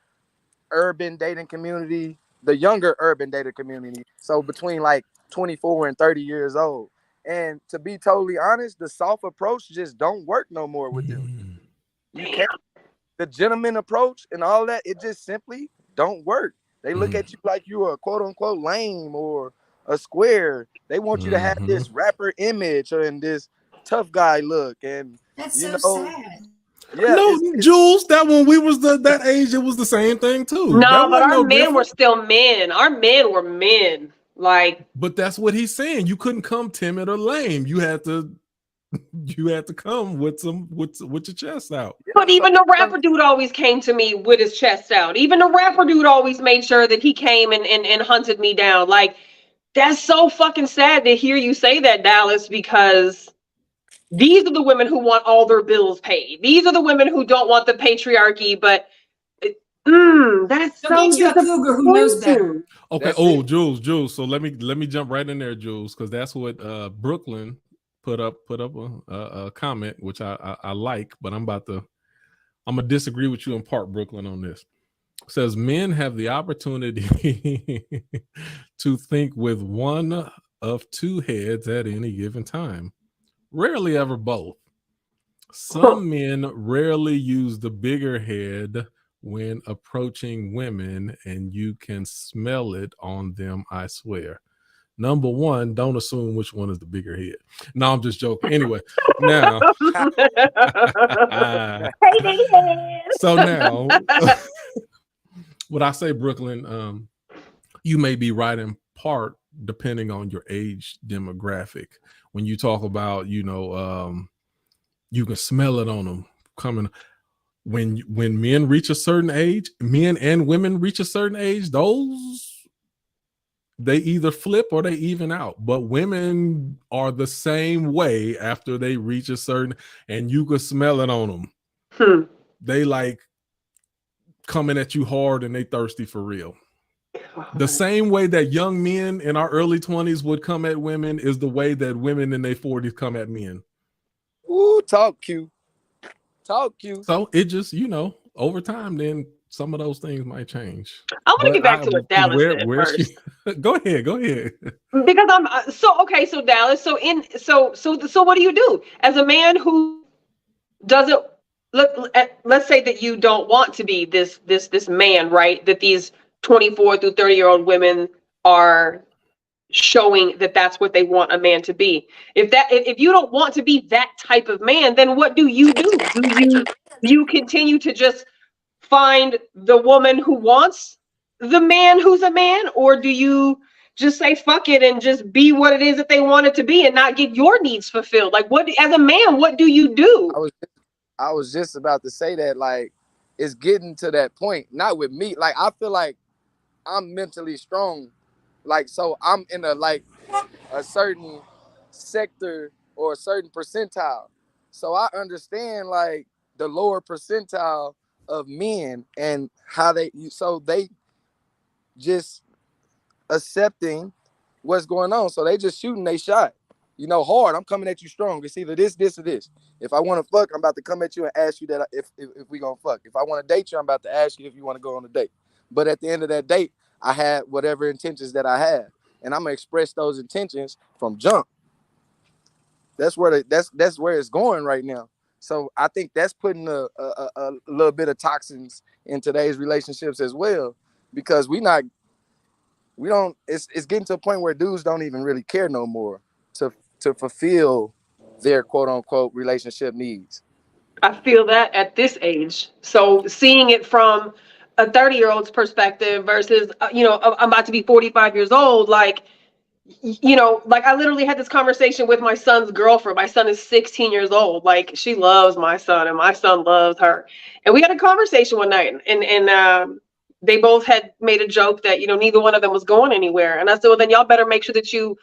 urban dating community, the younger urban dating community. So between like 24 and 30 years old. And to be totally honest, the soft approach just don't work no more with them. You can't. The gentleman approach and all that, it just simply don't work. They look at you like you're a quote unquote lame or a square. They want you to have this rapper image and this tough guy look. And that's so sad. Yeah, no, Jules, that when we was that age, it was the same thing too. No, but our men were still men. Our men were men. Like, but that's what he's saying. You couldn't come timid or lame. You had to come with your chest out. But even the rapper dude always came to me with his chest out. Even the rapper dude always made sure that he came and hunted me down. Like, that's so fucking sad to hear you say that, Dallas, because these are the women who want all their bills paid. These are the women who don't want the patriarchy, but that's so get you a cougar who knows better. Okay. That's Jules. So let me jump right in there, Jules, because that's what Brooklyn put up a comment, which I like, but I'm gonna disagree with you in part, Brooklyn, on this. It says men have the opportunity to think with one of two heads at any given time. Rarely ever both. Some men rarely use the bigger head when approaching women, and you can smell it on them, I swear. Number one, don't assume which one is the bigger head. No, I'm just joking. Anyway, now. So now, what I say, Brooklyn, you may be right in part, depending on your age demographic. When you talk about, you can smell it on them coming. When men reach a certain age, men and women reach a certain age, they either flip or they even out. But women are the same way after they reach a certain, and you can smell it on them. They like coming at you hard and they thirsty for real. The same way that young men in our early 20s would come at women is the way that women in their 40s come at men. Ooh, talk Q. So it just, over time, then some of those things might change. I want to get back to what Dallas said first. Go ahead. Because I'm so Dallas. So what do you do as a man who doesn't let's say that you don't want to be this man, right? That these 24 through 30-year-old women are showing that that's what they want a man to be. If you don't want to be that type of man, then what do? Do you continue to just find the woman who wants the man who's a man, or do you just say fuck it and just be what it is that they want it to be and not get your needs fulfilled? Like, what, as a man, what do you do? I was just about to say that, like, it's getting to that point, not with me. Like, I feel like I'm mentally strong. Like, so I'm in a certain sector or a certain percentile. So I understand like the lower percentile of men and how they just accepting what's going on. So they just shooting they shot, hard. I'm coming at you strong. It's either this, or this. If I want to fuck, I'm about to come at you and ask you that if we gonna fuck. If I want to date you, I'm about to ask you if you want to go on a date. But at the end of that date, I had whatever intentions that I had, and I'm gonna express those intentions from jump. That's where that's where it's going right now. So I think that's putting a little bit of toxins in today's relationships as well, because it's getting to a point where dudes don't even really care no more to fulfill their quote unquote relationship needs. I feel that at this age. So seeing it from a 30-year-old's perspective versus, I'm about to be 45 years old. Like, like I literally had this conversation with my son's girlfriend. My son is 16 years old. Like, she loves my son and my son loves her. And we had a conversation one night, and they both had made a joke that, neither one of them was going anywhere. And I said, well, then y'all better make sure that you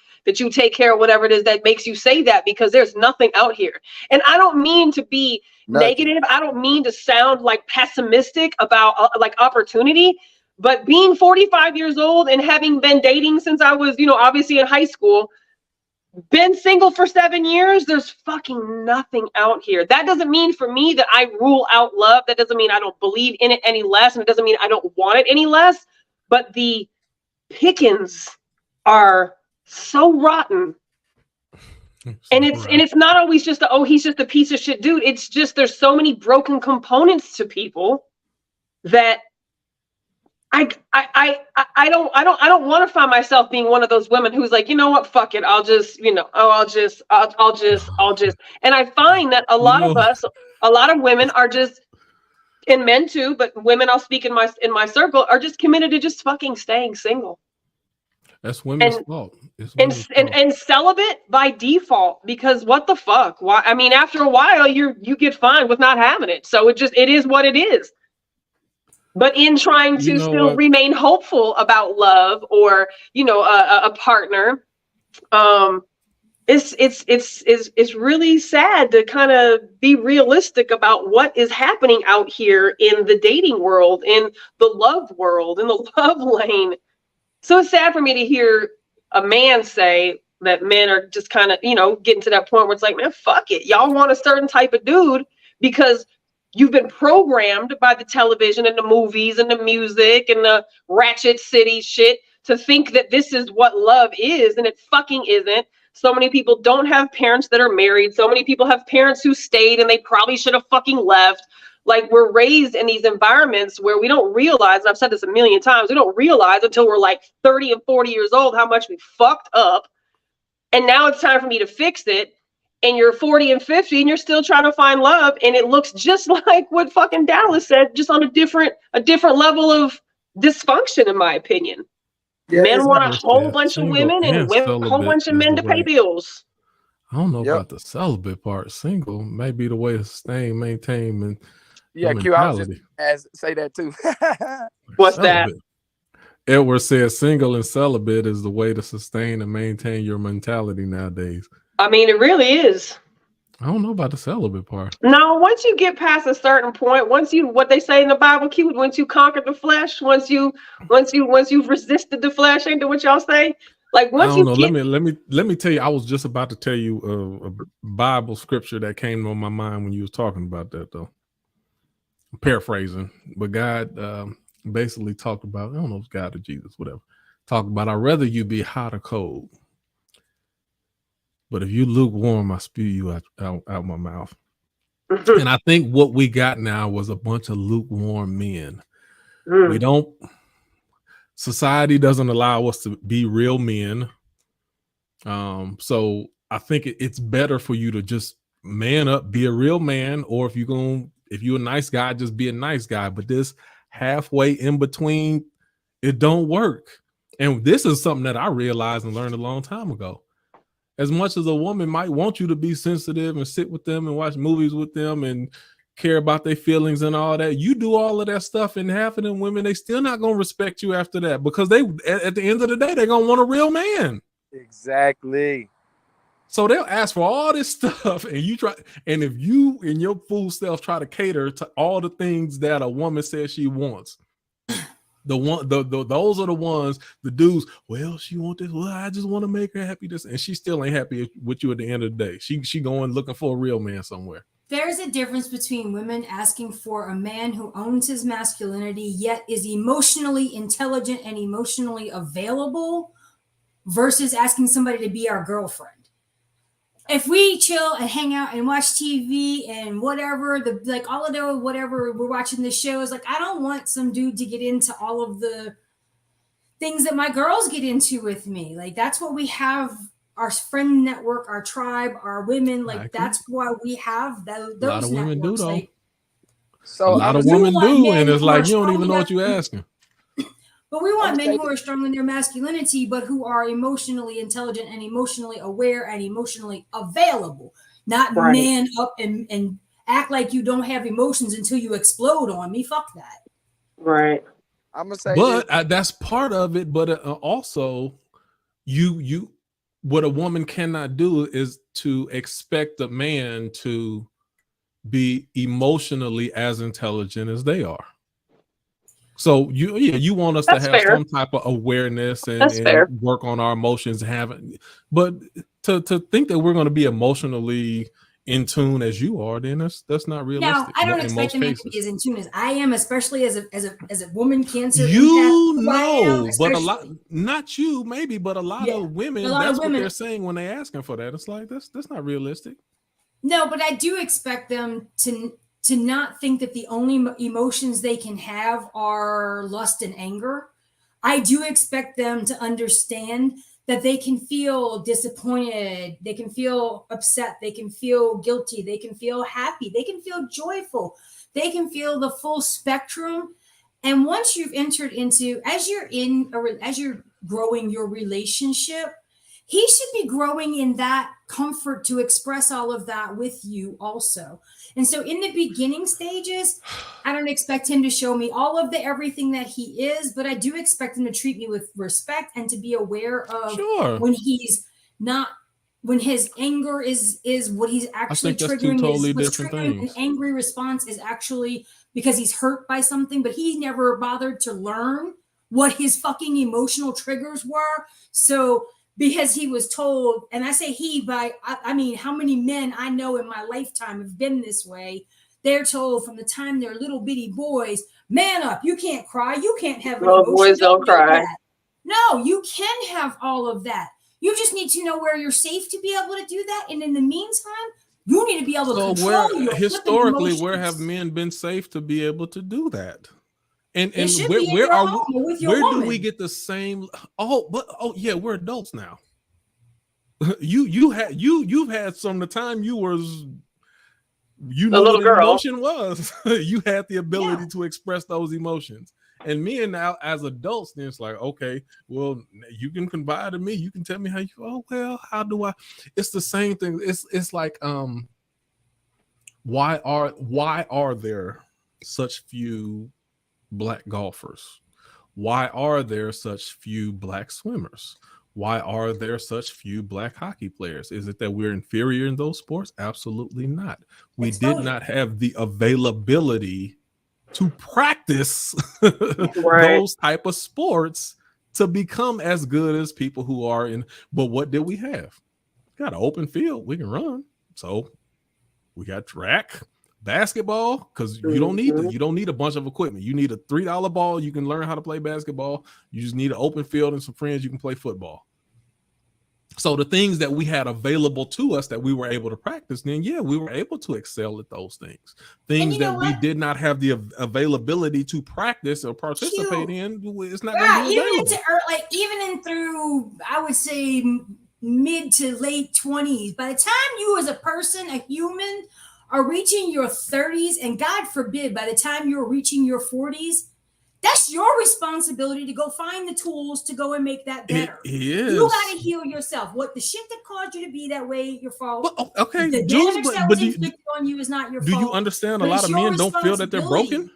take care of whatever it is that makes you say that, because there's nothing out here. And I don't mean to be negative. I don't mean to sound like pessimistic about like opportunity, but being 45 years old and having been dating since I was, obviously in high school, been single for 7 years, there's fucking nothing out here. That doesn't mean for me that I rule out love. That doesn't mean I don't believe in it any less. And it doesn't mean I don't want it any less, but the pickings are so rotten. And it's not always just he's just a piece of shit dude. It's just there's so many broken components to people that I don't want to find myself being one of those women who's like, you know what, fuck it, I'll just, I'll just. And I find that a lot of women are just, and men too, but women, I'll speak in my circle, are just committed to just fucking staying single. That's women's fault. And celibate by default, because what the fuck? Why? I mean, after a while, you get fine with not having it. So it is what it is. But in trying to still remain hopeful about love or a partner, it's really sad to kind of be realistic about what is happening out here in the dating world, in the love world, in the love lane. So it's sad for me to hear a man say that men are just kind of, getting to that point where it's like, man, fuck it. Y'all want a certain type of dude because you've been programmed by the television and the movies and the music and the Ratchet City shit to think that this is what love is, and it fucking isn't. So many people don't have parents that are married. So many people have parents who stayed and they probably should have fucking left. like we're raised in these environments where we don't realize, and I've said this a million times, we don't realize until we're like 30 and 40 years old how much we fucked up. And now it's time for me to fix it. And you're 40 and 50 and you're still trying to find love. And it looks just like what fucking Dallas said, just on a different level of dysfunction, in my opinion. Yeah, Men want a whole Yeah, bunch of single women and and women, a whole celibate bunch of is men the to pay way. bills. I don't know Yep. about the celibate part. Single may be the way to stay, maintain, and Yeah, Q, I was mentality. just say that too. What's that? Celibate. Edward says single and celibate is the way to sustain and maintain your mentality nowadays. I mean, it really is. I don't know about the celibate part. No, once you get past a certain point, once you, what they say in the Bible, Q, once you conquer the flesh, once you've resisted the flesh, ain't that what y'all say? Like once I don't you know. get, Let me tell you. I was just about to tell you a Bible scripture that came on my mind when you was talking about that, though. I'm paraphrasing, but God basically talked about, I don't know if it's God or Jesus, whatever. Talked about, I'd rather you be hot or cold. But if you lukewarm, I spew you out my mouth. And I think what we got now was a bunch of lukewarm men. We don't, society doesn't allow us to be real men. So I think it's better for you to just man up, be a real man, or if you're a nice guy, just be a nice guy. But this halfway in between, it don't work. And this is something that I realized and learned a long time ago. As much as a woman might want you to be sensitive and sit with them and watch movies with them and care about their feelings and all that, you do all of that stuff, and half of them women, they still not gonna respect you after that, because they, at the end of the day, they're gonna want a real man. Exactly. So they'll ask for all this stuff, and if you in your fool self try to cater to all the things that a woman says she wants, those are the ones, the dudes, well, she want this, well, I just want to make her happy, this, and she still ain't happy with you at the end of the day. She going looking for a real man somewhere. There's a difference between women asking for a man who owns his masculinity yet is emotionally intelligent and emotionally available versus asking somebody to be our girlfriend. If we chill and hang out and watch TV and whatever, all of the whatever we're watching the shows, like I don't want some dude to get into all of the things that my girls get into with me. Like that's what we have, our friend network, our tribe, our women. Like that's why we have those. A lot of women do, though. Like, So a lot of women do, and it's like you don't even know what you're asking. But we want men who are strong in their masculinity, but who are emotionally intelligent and emotionally aware and emotionally available. Not man up and act like you don't have emotions until you explode on me. Fuck that. Right. I'm gonna say, but that's part of it. But also, you what a woman cannot do is to expect a man to be emotionally as intelligent as they are. So you want us to have some type of awareness and work on our emotions, but to think that we're going to be emotionally in tune as you are, then that's not realistic. Now, I don't expect a man to be as in tune as I am, especially as a woman cancer. But not you, maybe, but a lot of women. That's what they're saying when they're asking for that. It's like that's not realistic. No, but I do expect them to not think that the only emotions they can have are lust and anger. I do expect them to understand that they can feel disappointed, they can feel upset, they can feel guilty, they can feel happy, they can feel joyful, they can feel the full spectrum. And once you've entered into, as you're growing your relationship, he should be growing in that comfort to express all of that with you also. And so in the beginning stages, I don't expect him to show me all of the everything that he is, but I do expect him to treat me with respect and to be aware of when he's not, when his anger is what he's actually triggering. Totally different things. An angry response is actually because he's hurt by something, but he never bothered to learn what his fucking emotional triggers were. So because he was told, and I say he, but I mean, how many men I know in my lifetime have been this way. They're told from the time they're little bitty boys, man up, you can't cry, you can't have an emotion. Boys don't cry. No, you can have all of that. You just need to know where you're safe to be able to do that. And in the meantime, You need to be able to So control your historically, emotions. where have men been safe to be able to do that? And It should where be in where your are home we? or with your Where do woman. we get the same? Oh yeah, we're adults now. You've had some of the time you was you A knew little what an girl. emotion was. You had the ability to express those emotions. And men now as adults, then it's like, okay, well, you can confide in me. You can tell me how you. Oh well, how do I? It's the same thing. It's like why are there such few black golfers? Why are there such few black swimmers? Why are there such few black hockey players? Is it that we're inferior in those sports? Absolutely not. We did not have the availability to practice those type of sports to become as good as people who are in. But what did we have? Got an open field. We can run. So we got track, basketball, because you don't need a bunch of equipment. You need a $3 ball. You can learn how to play basketball. You just need an open field and some friends. You can play football. So the things that we had available to us that we were able to practice, then yeah, we were able to excel at those things. Things that we did not have the availability to practice or participate in, it's not going to be available. Even in through, I would say, mid to late 20s, by the time you as a person, a human, are reaching your 30s, and God forbid, by the time you're reaching your 40s, that's your responsibility to go find the tools to go and make that better. You got to heal yourself. What the shit that caused you to be that way, your fault. Well, okay, the Jules, damage that was inflicted on you is not your fault. Do you understand? A lot of men don't feel that they're broken.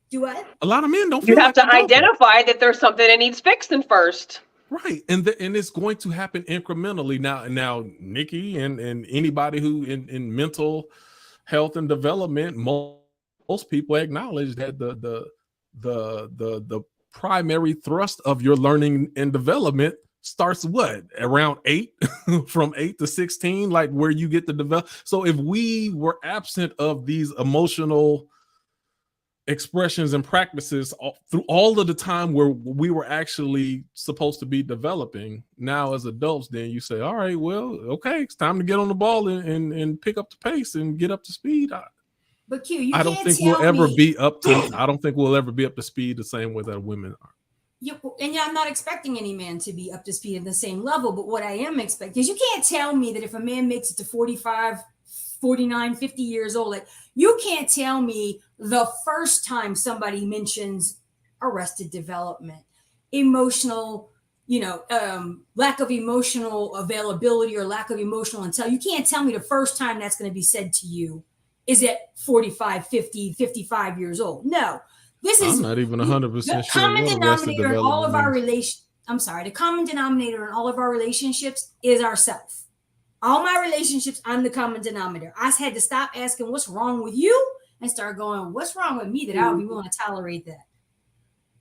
Do what? A lot of men don't You feel have to identify that there's something that needs fixing first. Right, and it's going to happen incrementally. Now, Nikki and anybody who in mental health and development, most people acknowledge that the primary thrust of your learning and development starts around 8 from 8 to 16, like where you get to develop. So if we were absent of these emotional expressions and practices through all of the time where we were actually supposed to be developing, now as adults, then you say, all right, well, okay, it's time to get on the ball and pick up the pace and get up to speed. But Q, I don't think we'll ever be up to speed the same way that women are. I'm not expecting any man to be up to speed at the same level, but what I am expecting is you can't tell me that if a man makes it to 45, 49, 50 years old, like you can't tell me the first time somebody mentions arrested development, emotional, lack of emotional availability or lack of emotional intelligence. You can't tell me the first time that's going to be said to you is at 45, 50, 55 years old. No, I'm not even 100% sure. The common denominator in all of our the common denominator in all of our relationships is ourself. All my relationships, I'm the common denominator. I had to stop asking what's wrong with you and start going, what's wrong with me that I would be willing to tolerate that?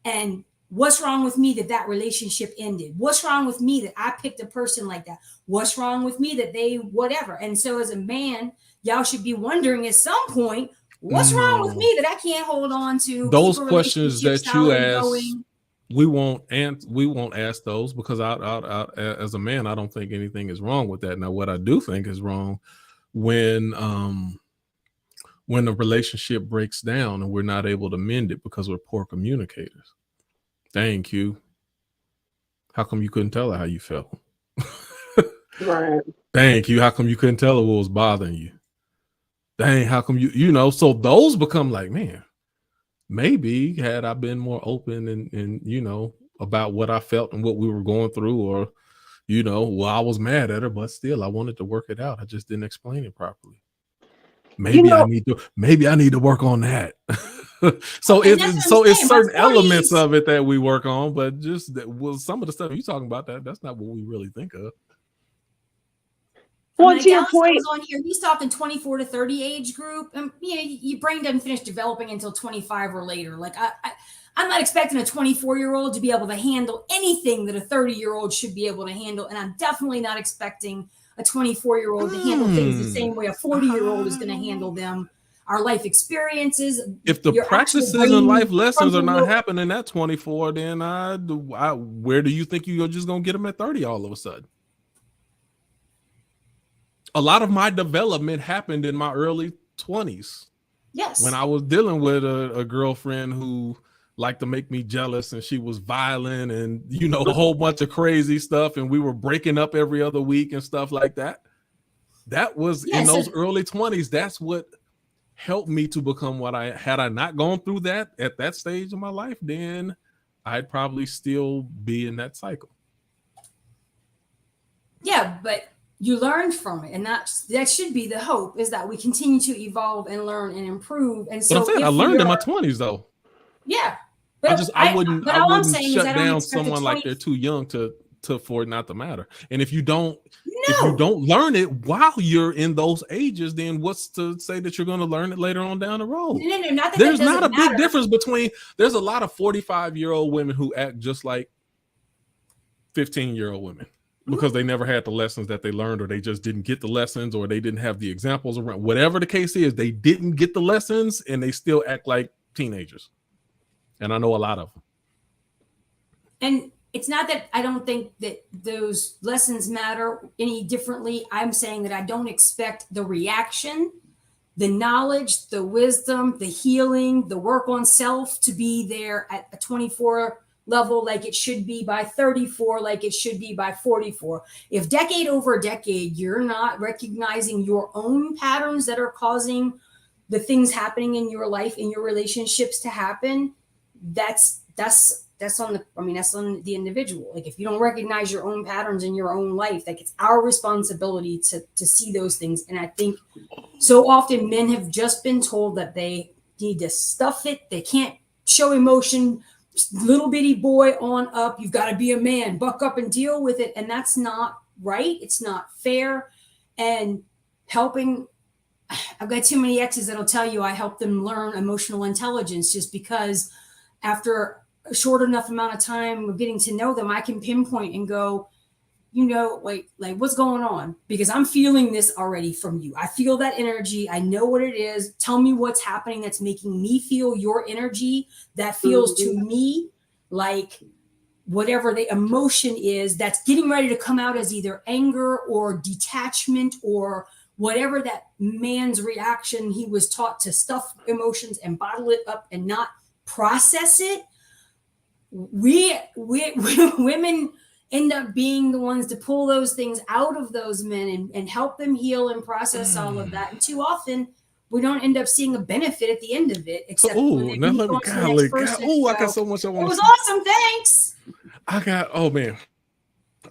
And what's wrong with me that relationship ended? What's wrong with me that I picked a person like that? What's wrong with me that they whatever? And so as a man, y'all should be wondering at some point, what's wrong with me that I can't hold on to? Those questions that you ask, we won't ask those because I as a man, I don't think anything is wrong with that. Now, what I do think is wrong when a relationship breaks down and we're not able to mend it because we're poor communicators. Thank you. How come you couldn't tell her how you felt? Right. Thank you. How come you couldn't tell her what was bothering you? Dang, how come so those become like, man, maybe had I been more open and about what I felt and what we were going through, or I was mad at her, but still I wanted to work it out. I just didn't explain it properly. Maybe I need to work on that. So it's certain elements of it that we work on, but just some of the stuff you're talking about, that's not what we really think of. Well, to your point, on here, he's talking 24 to 30 age group, and your brain doesn't finish developing until 25 or later. Like I'm not expecting a 24-year-old to be able to handle anything that a 30-year-old should be able to handle, and I'm definitely not expecting a 24-year-old to handle things the same way a 40-year-old is going to handle them. Our life experiences. If the practices and life lessons are not happening at 24, then where do you think you're just going to get them at 30 all of a sudden? a lot of my development happened in my early 20s. Yes. When I was dealing with a girlfriend who liked to make me jealous, and she was violent, and you know, a whole bunch of crazy stuff, and we were breaking up every other week and stuff like that. That was in those early 20s. That's what helped me to become what I had. I not gone through that at that stage of my life, then I'd probably still be in that cycle. Yeah, but you learned from it, and that should be the hope, is that we continue to evolve and learn and improve. And so, but I'm saying I learned in my 20s, though. Yeah, but I wouldn't shut down someone like they're too young to for it not to matter. And if you don't learn it while you're in those ages, then what's to say that you're going to learn it later on down the road? No, not that there's not a big difference between. There's a lot of 45-year-old women who act just like 15-year-old women because they never had the lessons that they learned, or they just didn't get the lessons, or they didn't have the examples around. Whatever the case is, they didn't get the lessons and they still act like teenagers. And I know a lot of them. And it's not that I don't think that those lessons matter any differently. I'm saying that I don't expect the reaction, the knowledge, the wisdom, the healing, the work on self to be there at a 24 level like it should be by 34, like it should be by 44. If decade over decade, you're not recognizing your own patterns that are causing the things happening in your life, in your relationships to happen, that's on the individual. Like, if you don't recognize your own patterns in your own life, like, it's our responsibility to see those things. And I think so often men have just been told that they need to stuff it. They can't show emotion. Little bitty boy on up. You've got to be a man, buck up and deal with it. And that's not right. It's not fair. And I've got too many exes that'll tell you I help them learn emotional intelligence, just because after a short enough amount of time of getting to know them, I can pinpoint and go, like what's going on? Because I'm feeling this already from you. I feel that energy. I know what it is. Tell me what's happening that's making me feel your energy. That feels to me like whatever the emotion is that's getting ready to come out as either anger or detachment or whatever that man's reaction. He was taught to stuff emotions and bottle it up and not process it. We women end up being the ones to pull those things out of those men and help them heal and process all of that. And too often we don't end up seeing a benefit at the end of it. Except when they move on to the next person. I got so much I want to say. It was awesome. Thanks. Oh man.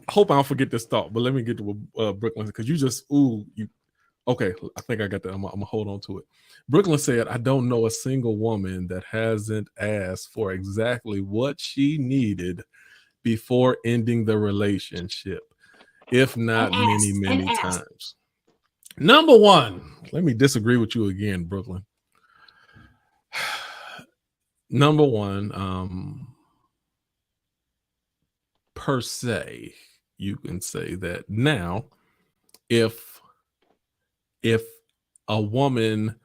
I hope I don't forget this thought, but let me get to Brooklyn, because okay, I think I got that. I'm gonna hold on to it. Brooklyn said, I don't know a single woman that hasn't asked for exactly what she needed before ending the relationship, if not many times. Number one, let me disagree with you again, Brooklyn. Number one, per se, you can say that now, if a woman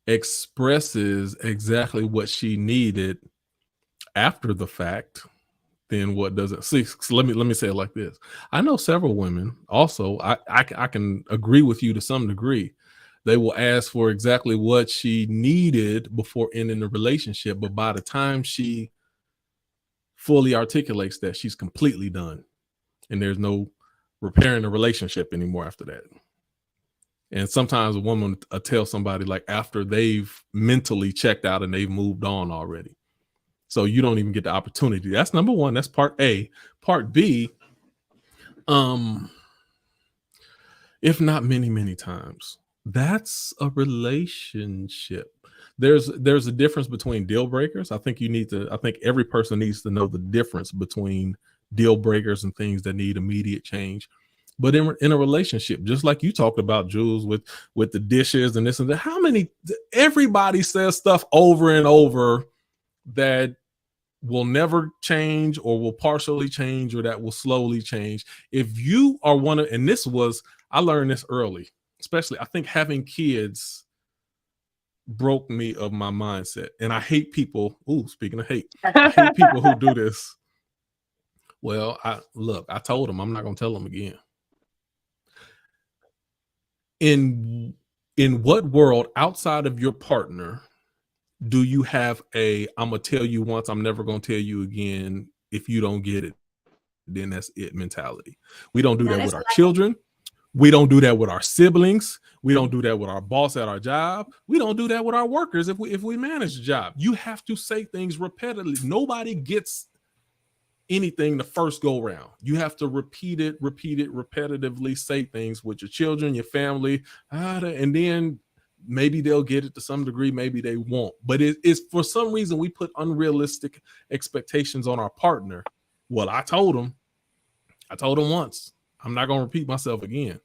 expresses exactly what she needed after the fact, then what does it see? So let me say it like this. I know several women also, I can agree with you to some degree. They will ask for exactly what she needed before ending the relationship, but by the time she fully articulates that, she's completely done, and there's no repairing the relationship anymore after that. And sometimes a woman will tell somebody like after they've mentally checked out and they've moved on already. So you don't even get the opportunity. That's number one. That's part A. Part B, if not many times, that's a relationship. There's a difference between deal breakers. I think every person needs to know the difference between deal breakers and things that need immediate change. But in a relationship, just like you talked about, Jules, with the dishes and this and that, everybody says stuff over and over that will never change or will partially change or that will slowly change. If you are I learned this early, especially I think having kids broke me of my mindset. And I hate people. Speaking of hate, I hate people who do this. Well, I told them I'm not going to tell them again. in what world outside of your partner do you have a I'm gonna tell you once, I'm never gonna tell you again, if you don't get it, then that's it mentality? We don't do No, that that's with our not. children. We don't do that with our siblings. We don't do that with our boss at our job. We don't do that with our workers if we manage the job. You have to say things repetitively. Nobody gets anything the first go round. You have to repeat it repetitively, say things with your children, your family, and then maybe they'll get it to some degree, maybe they won't. But it's for some reason we put unrealistic expectations on our partner. Well, I told him once, I'm not going to repeat myself again.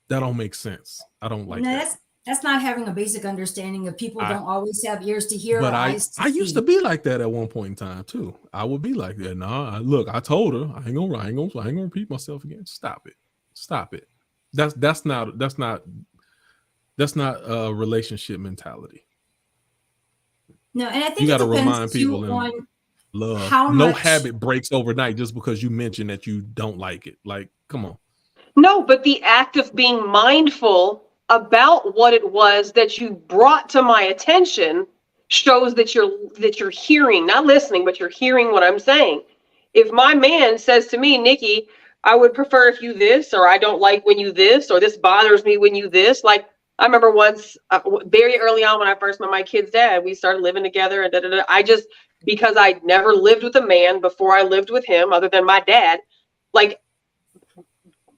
That don't make sense. I don't like that. That's not having a basic understanding of people don't always have ears to hear. But or I eyes to used to be like that at one point in time too. I would be like that. Nah, look, I told her I ain't gonna repeat myself again. Stop it. That's not a relationship mentality. No, and I think you got to depends remind people on love. how no much habit breaks overnight just because you mentioned that you don't like it. Like, come on. No, but the act of being mindful about what it was that you brought to my attention shows that you're hearing, not listening, but you're hearing what I'm saying. If my man says to me, Nikki, I would prefer if you this, or I don't like when you this, or this bothers me when you this. Like, I remember once, very early on when I first met my kid's dad, we started living together, and I just, because I never lived with a man before I lived with him, other than my dad, like,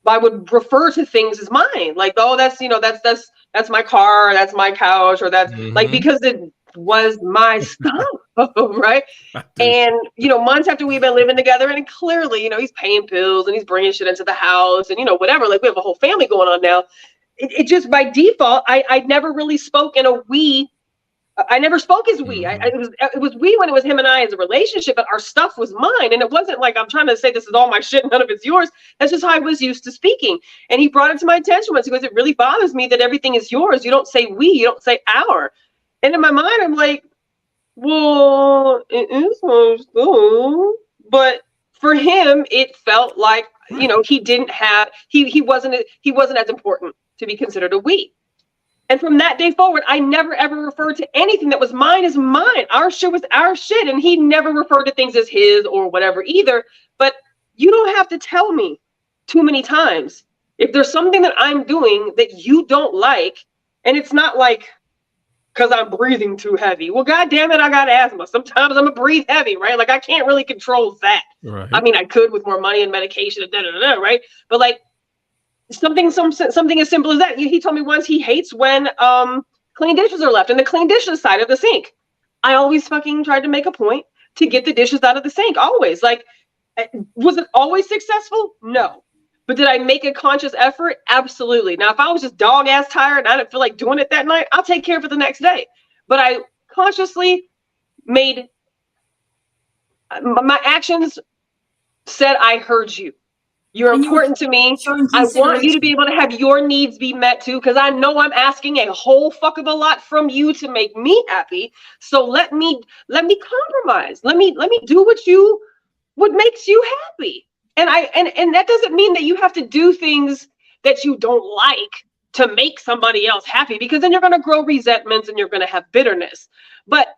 I would refer to things as mine, like, oh, that's that's my car, or that's my couch, or that's like, because it was my stuff, right? And months after we've been living together, and clearly, he's paying bills and he's bringing shit into the house, and whatever. Like, we have a whole family going on now. It just by default, I never really spoke in a we. I never spoke as we. It was we when it was him and I as a relationship, but our stuff was mine. And it wasn't like I'm trying to say this is all my shit, none of it's yours. That's just how I was used to speaking. And he brought it to my attention once. He goes, it really bothers me that everything is yours. You don't say we, you don't say our. And in my mind, I'm like, well, it is my. But for him, it felt like, he didn't have, he wasn't as important to be considered a we. And from that day forward, I never, ever referred to anything that was mine as mine. Our shit was our shit. And he never referred to things as his or whatever either. But you don't have to tell me too many times. If there's something that I'm doing that you don't like, and it's not like because I'm breathing too heavy. Well, God damn it, I got asthma. Sometimes I'm going to breathe heavy, right? Like, I can't really control that. Right. I mean, I could with more money and medication and right? But like, something as simple as that. He told me once he hates when clean dishes are left in the clean dishes side of the sink. I always fucking tried to make a point to get the dishes out of the sink. Always. Like, was it always successful? No. But did I make a conscious effort? Absolutely. Now, if I was just dog ass tired and I didn't feel like doing it that night, I'll take care of it the next day. But I consciously made my actions said, I heard you. You're important to me. I want you to be able to have your needs be met too, because I know I'm asking a whole fuck of a lot from you to make me happy. So let me compromise. Let me do what makes you happy. And and that doesn't mean that you have to do things that you don't like to make somebody else happy, because then you're going to grow resentments and you're going to have bitterness. But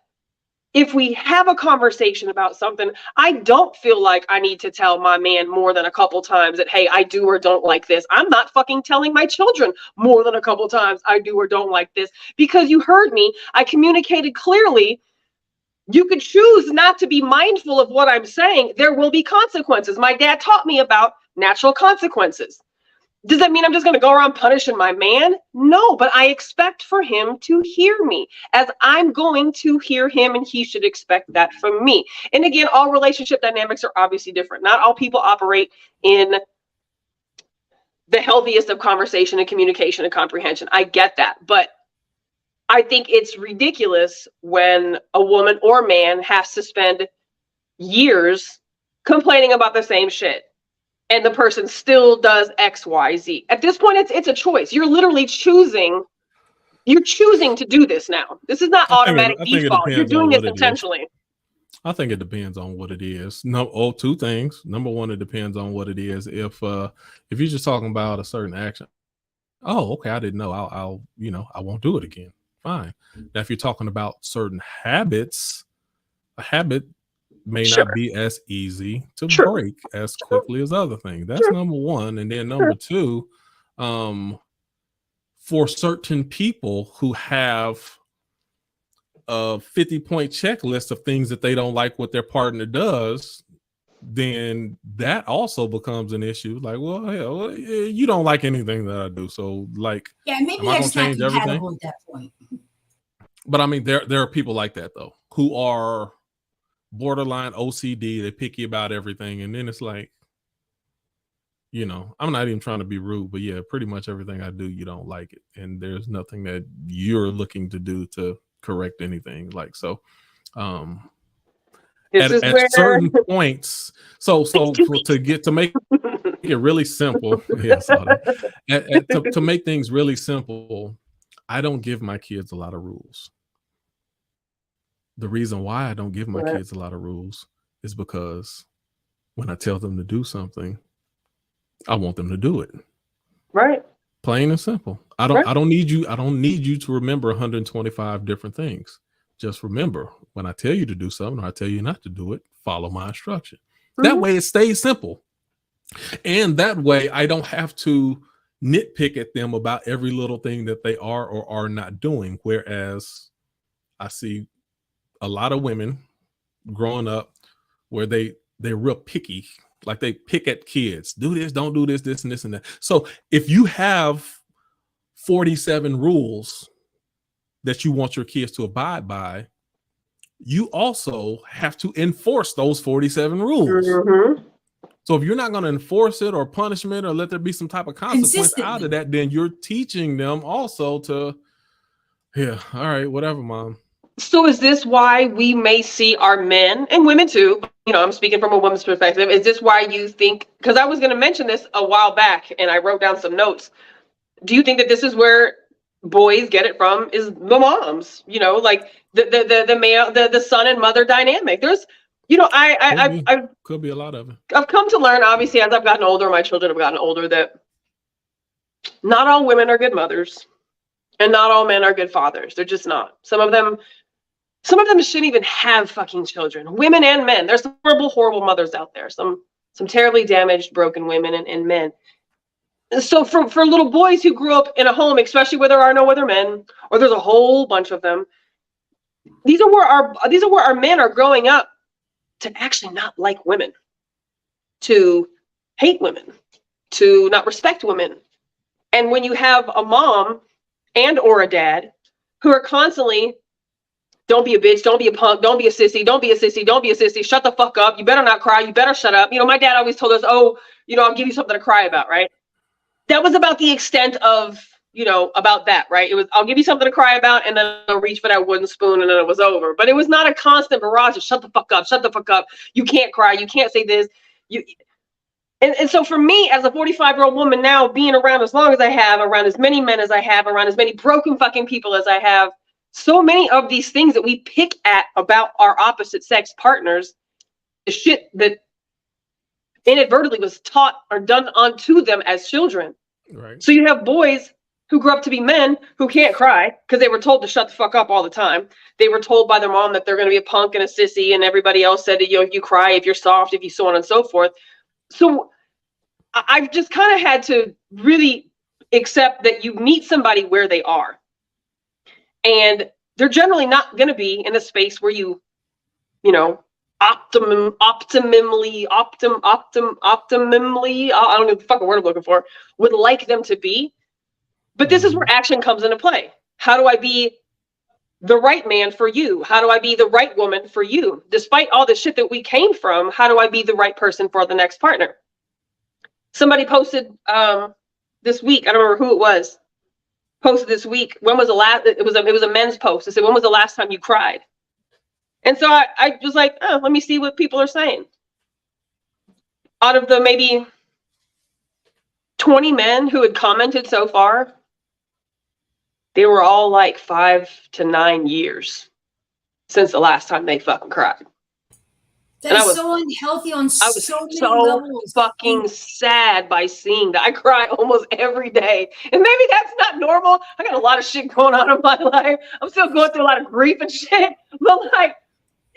if we have a conversation about something, I don't feel like I need to tell my man more than a couple times that, hey, I do or don't like this. I'm not fucking telling my children more than a couple times I do or don't like this, because you heard me. I communicated clearly. You could choose not to be mindful of what I'm saying. There will be consequences. My dad taught me about natural consequences. Does that mean I'm just going to go around punishing my man? No, but I expect for him to hear me as I'm going to hear him, and he should expect that from me. And again, all relationship dynamics are obviously different. Not all people operate in the healthiest of conversation and communication and comprehension. I get that. But I think it's ridiculous when a woman or man has to spend years complaining about the same shit, and the person still does X, Y, Z. At this point, it's a choice. You're literally choosing. You're choosing to do this now. This is not automatic default. You're doing this intentionally. I think it depends on what it is. Two things. Number one, it depends on what it is. If you're just talking about a certain action, Oh, okay, I didn't know. I'll I won't do it again. Fine. Now, if you're talking about certain habits, a habit may Sure. not be as easy to True. break as quickly as other things. That's Sure. number one. And then number two, for certain people who have a 50-point checklist of things that they don't like what their partner does, then that also becomes an issue. Like, well, hell, you don't like anything that I do, so like, Yeah, maybe am I gonna that's not change everything? compatible at that point. But I mean, there are people like that though, who are borderline OCD. They picky about everything, and then it's like, I'm not even trying to be rude, but yeah, pretty much everything I do, you don't like it, and there's nothing that you're looking to do to correct anything. Like, so, at certain points, so to make it really simple, yeah, I saw that. To make things really simple, I don't give my kids a lot of rules. The reason why I don't give my kids a lot of rules is because when I tell them to do something, I want them to do it. Right. Plain and simple. I don't need you to remember 125 different things. Just remember, when I tell you to do something or I tell you not to do it, follow my instruction. Mm-hmm. That way it stays simple. And that way I don't have to nitpick at them about every little thing that they are or are not doing. Whereas I see a lot of women growing up where they're real picky. Like they pick at kids, do this, don't do this, this and this and that. So if you have 47 rules that you want your kids to abide by, you also have to enforce those 47 rules. Mm-hmm. So if you're not going to enforce it or punishment or let there be some type of consequence out of that, then you're teaching them also to, yeah, all right, whatever, mom. So is this why we may see our men and women too? I'm speaking from a woman's perspective. Is this why you think, because I was going to mention this a while back and I wrote down some notes. Do you think that this is where boys get it from, is the moms, like the male, the son and mother dynamic? There's, I could be a lot of it. I've come to learn, obviously, as I've gotten older, my children have gotten older, that not all women are good mothers and not all men are good fathers. They're just not. Some of them shouldn't even have fucking children, women and men. There's some horrible mothers out there, some terribly damaged, broken women and men. So for little boys who grew up in a home, especially where there are no other men, or there's a whole bunch of them, these are where our men are growing up to actually not like women, to hate women, to not respect women. And when you have a mom and or a dad who are constantly, don't be a bitch, don't be a punk, don't be a sissy, don't be a sissy, don't be a sissy, shut the fuck up, you better not cry, you better shut up. My dad always told us, I'll give you something to cry about, right? That was about the extent of, about that, right? It was, I'll give you something to cry about, and then I'll reach for that wooden spoon, and then it was over. But it was not a constant barrage of shut the fuck up, you can't cry, you can't say this. And so for me, as a 45-year-old woman now, being around as long as I have, around as many men as I have, around as many broken fucking people as I have, so many of these things that we pick at about our opposite sex partners, the shit that inadvertently was taught or done onto them as children. Right. So you have boys who grew up to be men who can't cry because they were told to shut the fuck up all the time. They were told by their mom that they're going to be a punk and a sissy, and everybody else said, you cry if you're soft, if you so on and so forth. So I've just kind of had to really accept that you meet somebody where they are. And they're generally not going to be in a space where you optimally, I don't know the fucking word I'm looking for, would like them to be. But this is where action comes into play. How do I be the right man for you? How do I be the right woman for you? Despite all the shit that we came from, how do I be the right person for the next partner? Somebody posted this week, I don't remember who it was, posted this week, when was the last, it was a men's post. It said, when was the last time you cried? And so I was like, oh, let me see what people are saying. Out of the maybe 20 men who had commented so far, they were all like 5 to 9 years since the last time they fucking cried. That's so unhealthy on I was so many so levels. fucking sad by seeing that. I cry almost every day. And maybe that's not normal. I got a lot of shit going on in my life. I'm still going through a lot of grief and shit. But like,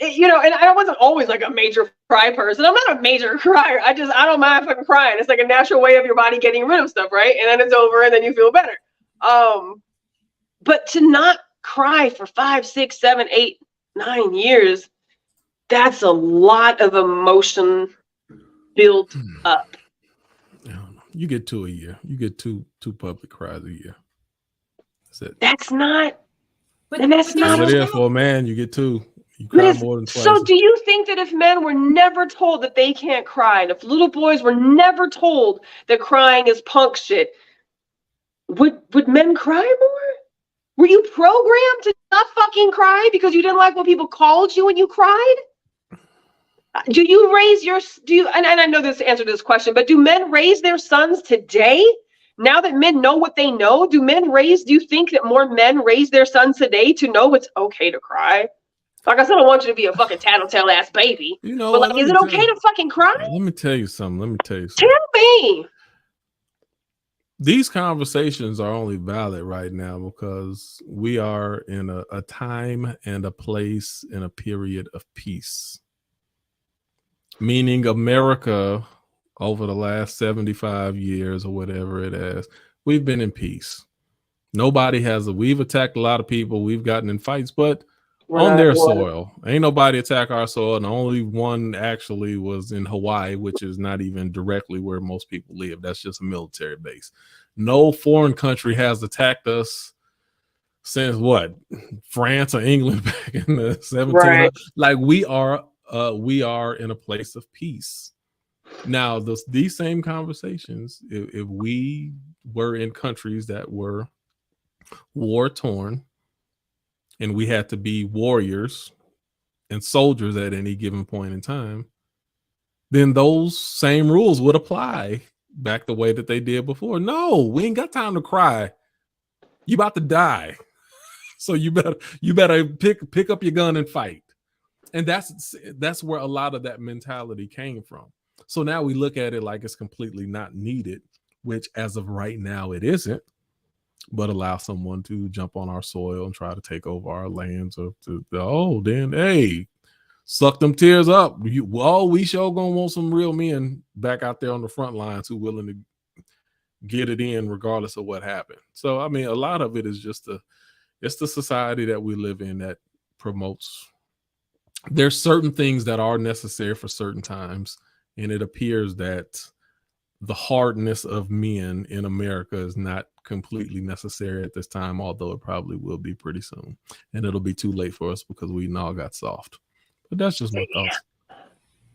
you know, and I wasn't always like a major cry person. I'm not a major crier. I don't mind fucking crying. It's like a natural way of your body getting rid of stuff, right? And then it's over and then you feel better. But to not cry for 5, 6, 7, 8, 9 years, that's a lot of emotion built up. You get 2 a year. You get two public cries a year. That's it. That's not. But that's not. It is for a man. You get 2. You cry more than twice. So do you think that if men were never told that they can't cry, and if little boys were never told that crying is punk shit, would men cry more? Were you programmed to not fucking cry because you didn't like what people called you when you cried? And I know this answer to this question, but do men raise their sons today? Now that men know what they know, do you think that more men raise their sons today to know it's okay to cry? Like I said, I don't want you to be a fucking tattletale ass baby. You know, but like, is it okay to fucking cry? Let me tell you something. Tell me. These conversations are only valid right now because we are in a time and a place and a period of peace. Meaning America, over the last 75 years or whatever it is, we've been in peace. We've attacked a lot of people. We've gotten in fights, but on their soil. Ain't nobody attack our soil. And the only one actually was in Hawaii, which is not even directly where most people live. That's just a military base. No foreign country has attacked us since what? France or England back in the 1700s. Right. Like we are in a place of peace. Now, these same conversations, if we were in countries that were war torn, and we had to be warriors and soldiers at any given point in time, then those same rules would apply back the way that they did before. No, we ain't got time to cry. You about to die. So you better pick up your gun and fight. And that's where a lot of that mentality came from. So now we look at it like it's completely not needed, which as of right now it isn't. But allow someone to jump on our soil and try to take over our lands, hey, suck them tears up. We sure gonna want some real men back out there on the front lines who willing to get it in regardless of what happened. So I mean, a lot of it is just it's the society that we live in that promotes. There's certain things that are necessary for certain times, and it appears that the hardness of men in America is not completely necessary at this time, although it probably will be pretty soon. And it'll be too late for us because we all got soft. But that's just my thoughts.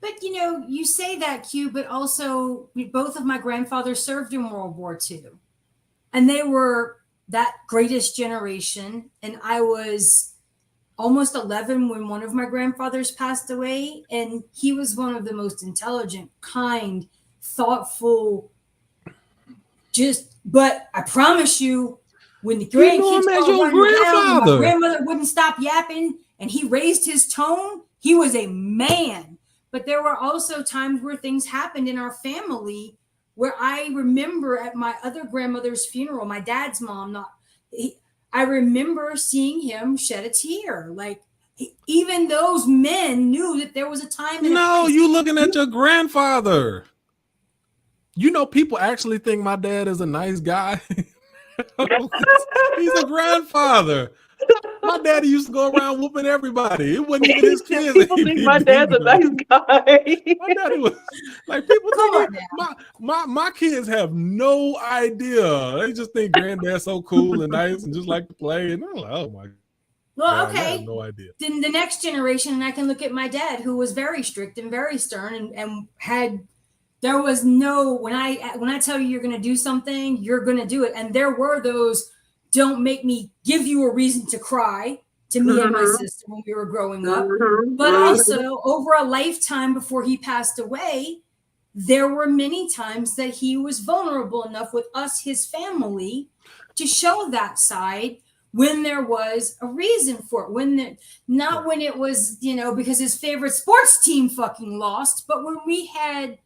But, you know, you say that, Q, but also both of my grandfathers served in World War II. And they were that greatest generation. And I was almost 11 when one of my grandfathers passed away. And he was one of the most intelligent, kind, thoughtful, but I promise you, when the grandkids my grandmother wouldn't stop yapping and he raised his tone, he was a man. But there were also times where things happened in our family where I remember at my other grandmother's funeral, my dad's mom, I remember seeing him shed a tear. Like, even those men knew that there was a time. You looking at your grandfather. You know, people actually think my dad is a nice guy. He's a grandfather. My daddy used to go around whooping everybody. It wasn't even his kids. People think my dad's a nice guy. My daddy was like, people think my kids have no idea. They just think granddad's so cool and nice and just like to play. And I'm like, oh my God. Well, okay. I have no idea. Then the next generation, and I can look at my dad, who was very strict and very stern, and had. There was no, when I tell you you're going to do something, you're going to do it. And there were those, don't make me give you a reason to cry to me and my sister when we were growing up. But also over a lifetime before he passed away, there were many times that he was vulnerable enough with us, his family, to show that side when there was a reason for it, not when it was, because his favorite sports team fucking lost, but when we had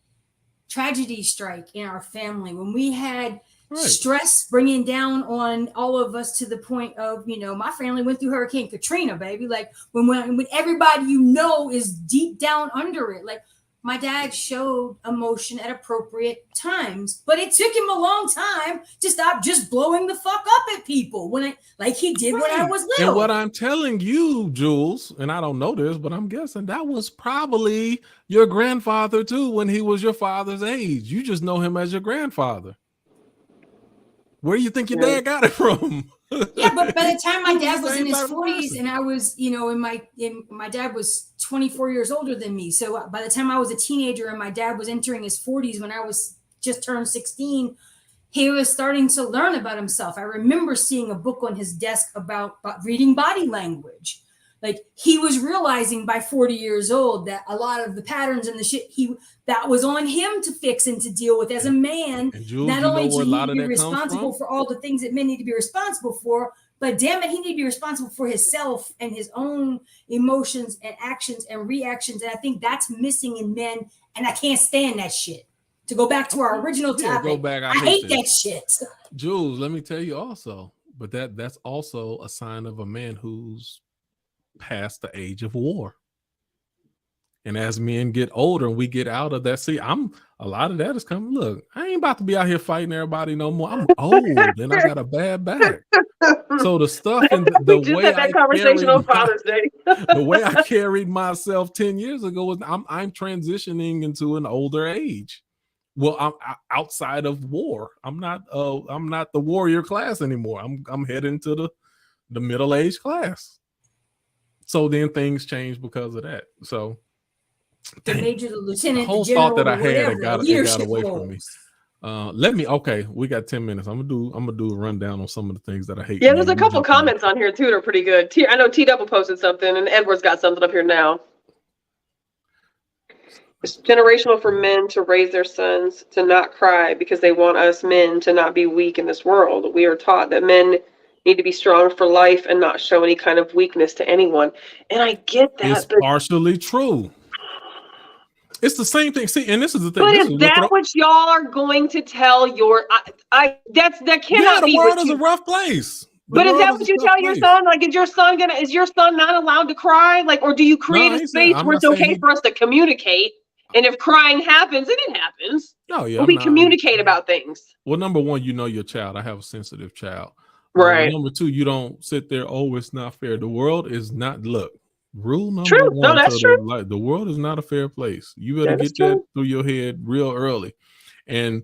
tragedy strike in our family, when we had stress bringing down on all of us to the point of, my family went through Hurricane Katrina, baby. Like when everybody is deep down under it. Like my dad showed emotion at appropriate times, but it took him a long time to stop just blowing the fuck up at people like he did when I was little. And what I'm telling you, Jules, and I don't know this, but I'm guessing that was probably your grandfather too when he was your father's age. You just know him as your grandfather. Where do you think your dad got it from? Yeah, but by the time my dad was in his 40s and I was, my dad was 24 years older than me. So by the time I was a teenager and my dad was entering his 40s when I was just turned 16, he was starting to learn about himself. I remember seeing a book on his desk about reading body language. Like he was realizing by 40 years old that a lot of the patterns and the shit that was on him to fix and to deal with as a man. Jules, not only did he need to be responsible for all the things that men need to be responsible for, but damn it, he need to be responsible for himself and his own emotions and actions and reactions. And I think that's missing in men. And I can't stand that shit. To go back to our original topic, I hate that shit. Jules, let me tell you also, but that's also a sign of a man who's past the age of war. And as men get older and we get out of that, a lot of that is coming. Look, I ain't about to be out here fighting everybody no more. I'm old and I got a bad back. So the stuff and the way I conversation on Father's Day. The way I carried myself 10 years ago was I'm transitioning into an older age. Well, I'm outside of war. I'm not the warrior class anymore. I'm heading to the middle-aged class. So then things change because of that. So the major, the lieutenant, the whole thought that I had, it got away from me. We got 10 minutes. I'm gonna do a rundown on some of the things that I hate. Yeah, there's a couple comments on here too that are pretty good. I know T Double posted something and Edward's got something up here now. It's generational for men to raise their sons to not cry because they want us men to not be weak in this world. We are taught that men need to be strong for life and not show any kind of weakness to anyone. And I get that. It's partially true. It's the same thing. See, and this is the thing. But is that what y'all are going to tell your? That cannot be. The world is a rough place. But is that what you tell your son? Like, is your son not allowed to cry? Like, or do you create a space where it's okay for us to communicate? And if crying happens, and it happens, we communicate about things. Well, number one, you know your child. I have a sensitive child. Right. Number two, you don't sit there. Oh, it's not fair. The world is not. Look, rule number true. one. No, that's true. The world is not a fair place. You better get that through your head real early. And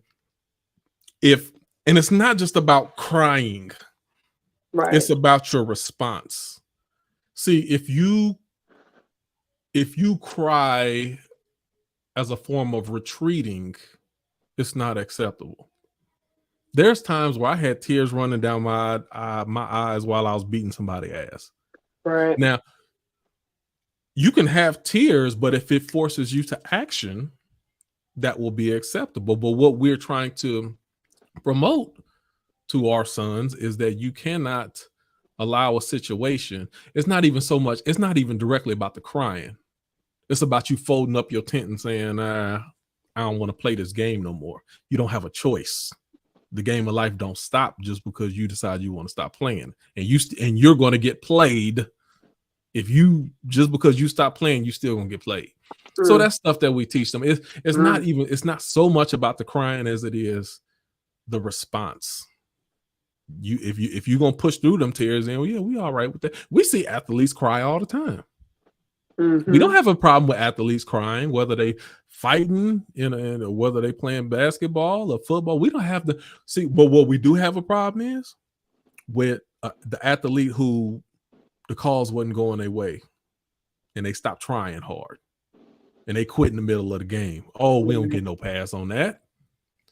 it's not just about crying. Right. It's about your response. See, if you cry as a form of retreating, it's not acceptable. There's times where I had tears running down my eyes while I was beating somebody's ass. Right. Now, you can have tears, but if it forces you to action, that will be acceptable. But what we're trying to promote to our sons is that you cannot allow a situation. It's not even directly about the crying. It's about you folding up your tent and saying, I don't want to play this game no more. You don't have a choice. The game of life don't stop just because you decide you want to stop playing. And you're going to get played. Just because you stop playing, you still going to get played. Mm. So that's stuff that we teach them. It's not so much about the crying as it is the response. If you're going to push through them tears, then we all right with that. We see athletes cry all the time. Mm-hmm. We don't have a problem with athletes crying, whether they fighting whether they playing basketball or football. We don't have to see, but what we do have a problem is with the athlete who the calls wasn't going their way, and they stopped trying hard, and they quit in the middle of the game. Oh, we don't get no pass on that.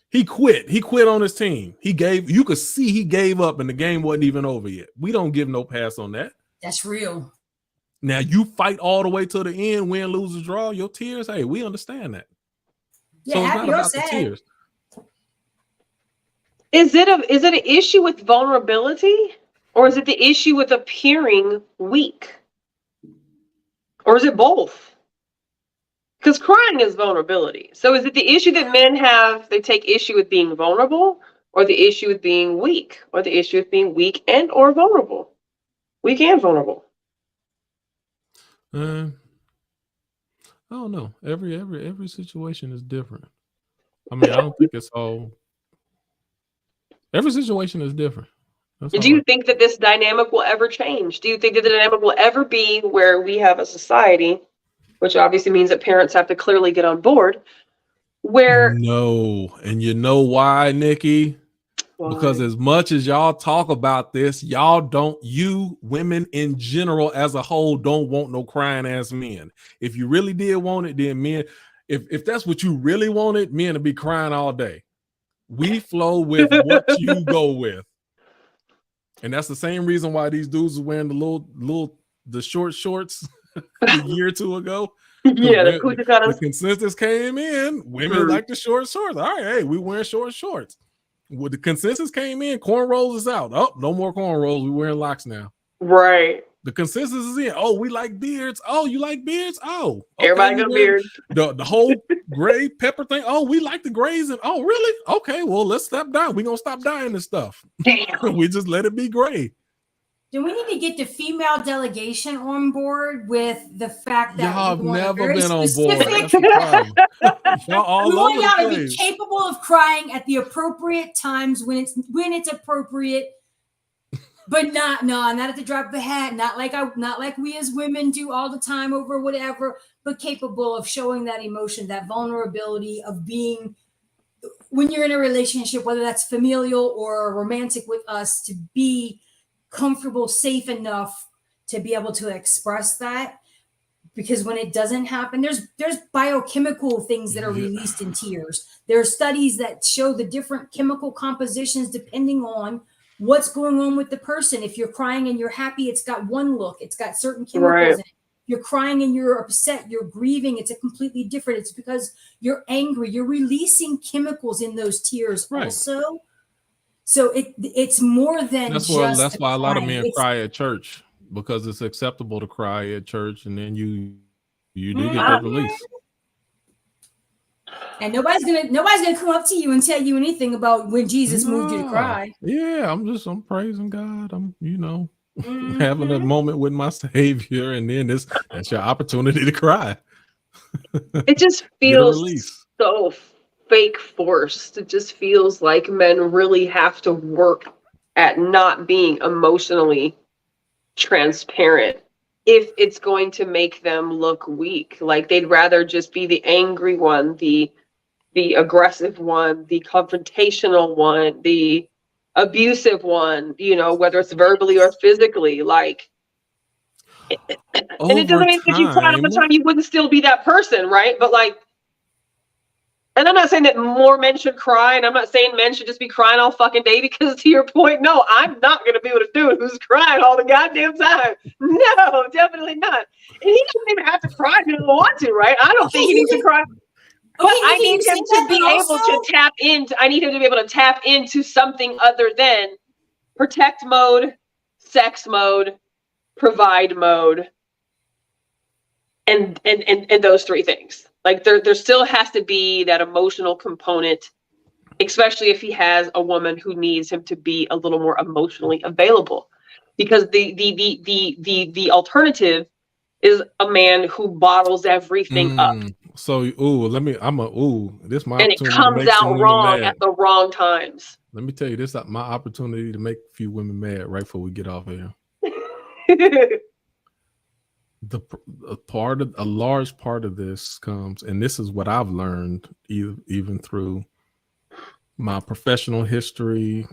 He quit. He quit on his team. You could see he gave up, and the game wasn't even over yet. We don't give no pass on that. That's real. Now you fight all the way to the end, win, lose, or draw. Your tears, hey, we understand that. Yeah, so it's happy not about or sad. The tears. Is it an issue with vulnerability, Or is it the issue with appearing weak? Or is it both? Because crying is vulnerability. So is it the issue that men have, they take issue with being vulnerable, or the issue with being weak, or the issue with being weak and or vulnerable? Weak and vulnerable. I don't know. Every situation is different. I mean, I don't think it's all. Every situation is different. Do you think that this dynamic will ever change? Do you think that the dynamic will ever be where we have a society, which obviously means that parents have to clearly get on board, where no, and you know why, Nikki? Because as much as y'all talk about this, y'all don't, you women in general as a whole don't want no crying ass men. If you really did want it, then men, if that's what you really wanted, men would be crying all day. We flow with what you go with. And that's the same reason why these dudes are wearing the short shorts a year or two ago. Yeah, the consensus came in. Women like the short shorts. All right, hey, we wearing short shorts. Well, the consensus came in. Cornrows is out. Oh, no more cornrows. We wearing locks now. Right. The consensus is in. Oh, we like beards. Oh, you like beards? Oh, okay, everybody got beard. The whole gray pepper thing. Oh, we like the grays. And oh, really? Okay, well, let's stop dyeing. We're gonna stop dyeing this stuff. Damn. We just let it be gray. Do we need to get the female delegation on board with the fact that y'all have never been on board? That's the problem. Y'all all we want y'all to place. be capable of crying at the appropriate times when it's appropriate, but not at the drop of a hat. Not like we as women do all the time over whatever, but capable of showing that emotion, that vulnerability of being when you're in a relationship, whether that's familial or romantic with us, to be comfortable, safe enough to be able to express that. Because when it doesn't happen, there's biochemical things that are released in tears. There are studies that show the different chemical compositions depending on what's going on with the person. If you're crying and you're happy, it's got one look. It's got certain chemicals in it. You're crying and you're upset, you're grieving, it's a completely different. It's because you're angry. You're releasing chemicals in those tears also. So it's more than that's why a lot of men cry at church, because it's acceptable to cry at church, and then you do get that release. And nobody's gonna come up to you and tell you anything about when Jesus moved you to cry. Yeah, I'm praising God. I'm having a moment with my Savior, and then that's your opportunity to cry. It just feels so fake forced. It just feels like men really have to work at not being emotionally transparent if it's going to make them look weak. Like they'd rather just be the angry one, the aggressive one, the confrontational one, the abusive one, whether it's verbally or physically. Like, and it doesn't mean if you cried all the time, you wouldn't still be that person, right? But like, and I'm not saying that more men should cry, and I'm not saying men should just be crying all fucking day, because to your point, no, I'm not going to be with a dude who's crying all the goddamn time. No, definitely not. And he doesn't even have to cry if he doesn't want to, right? I don't think he needs to cry. But I need him to be able to tap into, I need him to be able to tap into something other than protect mode, sex mode, provide mode, and those three things. Like there still has to be that emotional component, especially if he has a woman who needs him to be a little more emotionally available, because the alternative is a man who bottles everything up. So this my and it comes out wrong at the wrong times. Let me tell you, this is my opportunity to make a few women mad right before we get off here. A large part of this comes, and this is what I've learned even through my professional history,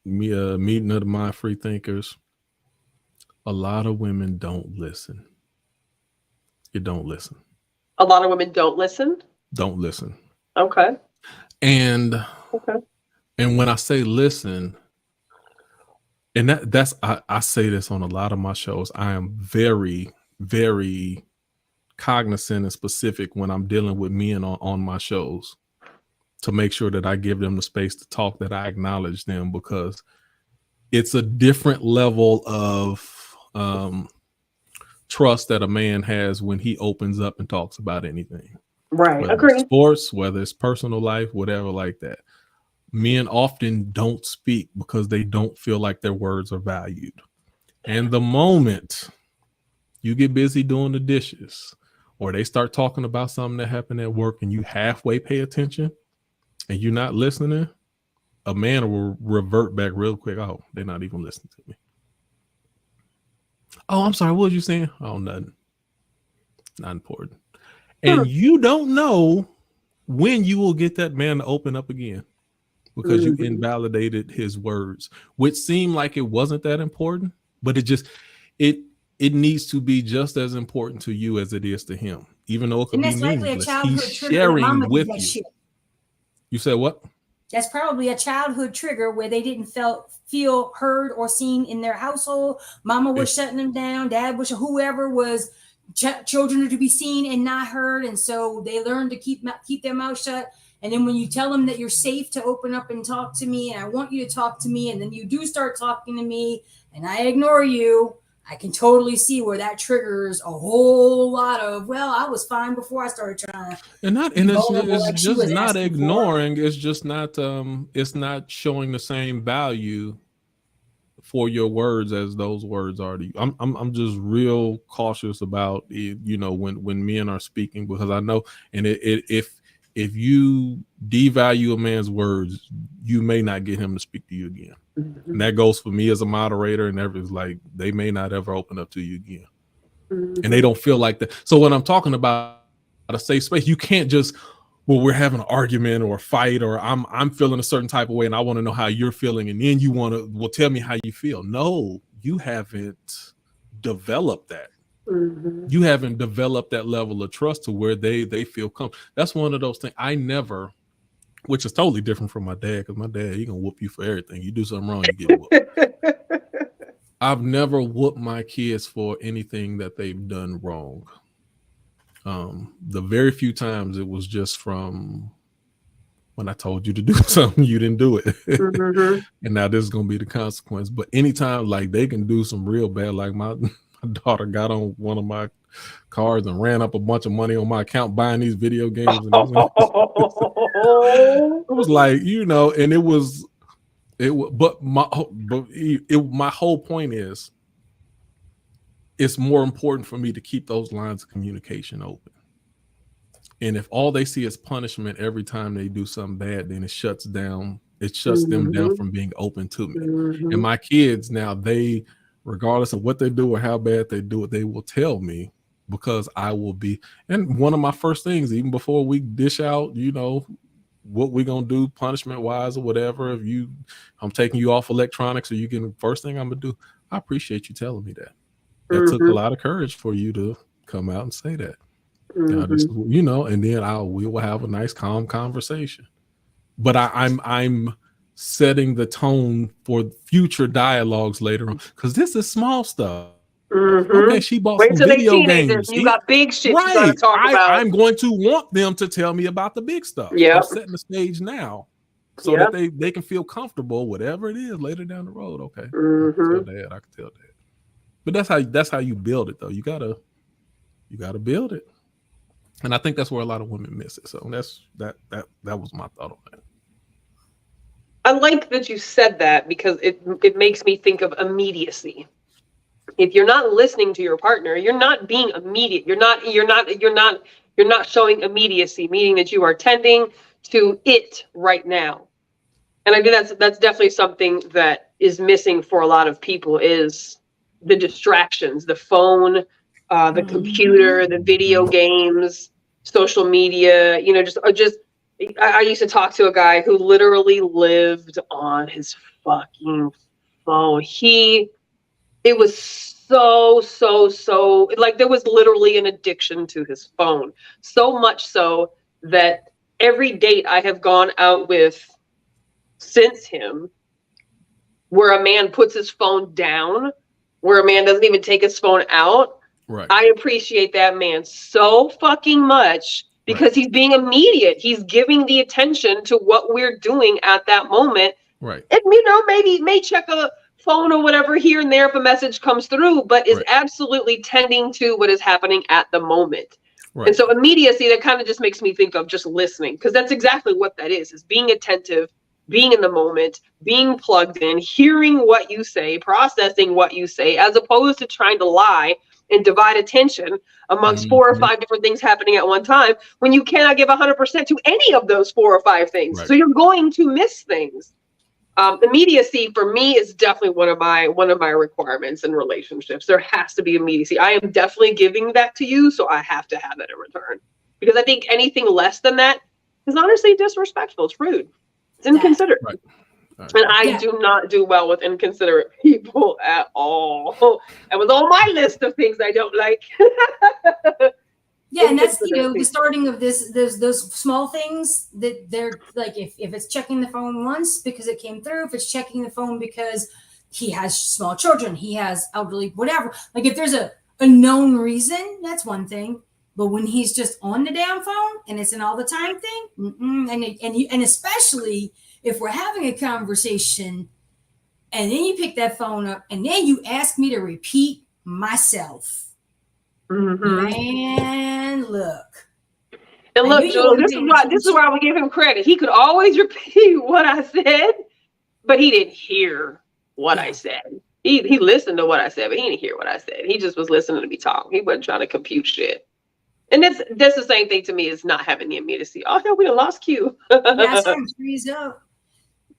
meeting of my free thinkers. A lot of women don't listen. You don't listen. A lot of women don't listen. Don't listen. Okay. And when I say listen, and that's I say this on a lot of my shows, I am very, very cognizant and specific when I'm dealing with men on my shows, to make sure that I give them the space to talk, that I acknowledge them, because it's a different level of trust that a man has when he opens up and talks about anything. Right. Whether Agree. it's sports, whether it's personal life, whatever like that. Men often don't speak because they don't feel like their words are valued. And the moment you get busy doing the dishes, or they start talking about something that happened at work and you halfway pay attention and you're not listening, a man will revert back real quick. Oh, they're not even listening to me. Oh, I'm sorry. What was you saying? Oh, nothing. Not important. And you don't know when you will get that man to open up again because you invalidated his words, which seemed like it wasn't that important, but it needs to be just as important to you as it is to him, even though it could be meaningless. He's sharing with you. You said what? That's probably a childhood trigger where they didn't feel heard or seen in their household. Mama was shutting them down. Dad was, whoever was, children are to be seen and not heard. And so they learned to keep their mouth shut. And then when you tell them that you're safe to open up and talk to me, and I want you to talk to me, and then you do start talking to me and I ignore you, I can totally see where that triggers a whole lot of, well, I was fine before I started trying to. And it's just not ignoring. It's just not it's not showing the same value for your words as those words are to you. I'm just real cautious about it, when men are speaking, because I know, and if you devalue a man's words, you may not get him to speak to you again. And that goes for me as a moderator, and everything's like they may not ever open up to you again. And they don't feel like that. So when I'm talking about a safe space, you can't just, well, we're having an argument or a fight, or I'm feeling a certain type of way and I want to know how you're feeling, and then you want to, well, tell me how you feel. No, you haven't developed that. You haven't developed that level of trust to where they feel comfortable. That's one of those things I never, which is totally different from my dad, because my dad, he gonna whoop you for everything. You do something wrong, you get whooped. I've never whooped my kids for anything that they've done wrong. The very few times it was just from when I told you to do something, you didn't do it. And now this is gonna be the consequence. But anytime, like, they can do some real bad, like my daughter got on one of my cards and ran up a bunch of money on my account buying these video games. And it was like, and my whole point is, it's more important for me to keep those lines of communication open. And if all they see is punishment every time they do something bad, then it shuts them down from being open to me. And my kids now, they, regardless of what they do or how bad they do it, they will tell me, because I will be. And one of my first things, even before we dish out, what we're going to do punishment wise or whatever, I'm taking you off electronics, or you can, first thing I'm going to do, I appreciate you telling me that. That took a lot of courage for you to come out and say that. And then we will have a nice, calm conversation. But I'm setting the tone for future dialogues later on, because this is small stuff. Okay, she bought some video games. You got big shit you gotta talk about. I'm going to want them to tell me about the big stuff. I'm setting the stage now so that they can feel comfortable, whatever it is later down the road. Okay, I can tell Dad. But that's how you build it, though. You gotta build it, and I think that's where a lot of women miss it. So that was my thought on that. I like that you said that, because it makes me think of immediacy. If you're not listening to your partner, you're not being immediate. You're not showing immediacy, meaning that you are tending to it right now. And I think that's definitely something that is missing for a lot of people, is the distractions, the phone, the computer, the video games, social media, I used to talk to a guy who literally lived on his fucking phone. It was so like, there was literally an addiction to his phone. So much so that every date I have gone out with since him, where a man puts his phone down, where a man doesn't even take his phone out, right, I appreciate that man so fucking much, because he's being immediate. He's giving the attention to what we're doing at that moment. Right. And, maybe may check a phone or whatever here and there if a message comes through, but is Right. absolutely tending to what is happening at the moment. Right. And so immediacy, that kind of just makes me think of just listening, because that's exactly what that is being attentive, being in the moment, being plugged in, hearing what you say, processing what you say, as opposed to trying to lie and divide attention amongst 4 or 5 different things happening at one time when you cannot give 100% to any of those 4 or 5 things. Right. So you're going to miss things. Immediacy for me is definitely one of my requirements in relationships. There has to be immediacy. I am definitely giving that to you, so I have to have that in return. Because I think anything less than that is honestly disrespectful. It's rude. It's inconsiderate. Right. And I do not do well with inconsiderate people at all. And with all my list of things I don't like. Yeah, and that's the starting of those small things that they're like, if it's checking the phone once because it came through, if it's checking the phone because he has small children, he has elderly, whatever. Like if there's a known reason, that's one thing. But when he's just on the damn phone and it's an all the time thing, and especially if we're having a conversation and then you pick that phone up and then you ask me to repeat myself. Man, look. And look, Joel, this is why we give him credit. He could always repeat what I said, but he didn't hear what I said. He listened to what I said, but he didn't hear what I said. He just was listening to me talk. He wasn't trying to compute shit. And that's the same thing to me as not having the immediacy. Oh, hell, we done lost Q. Yeah, something freeze up.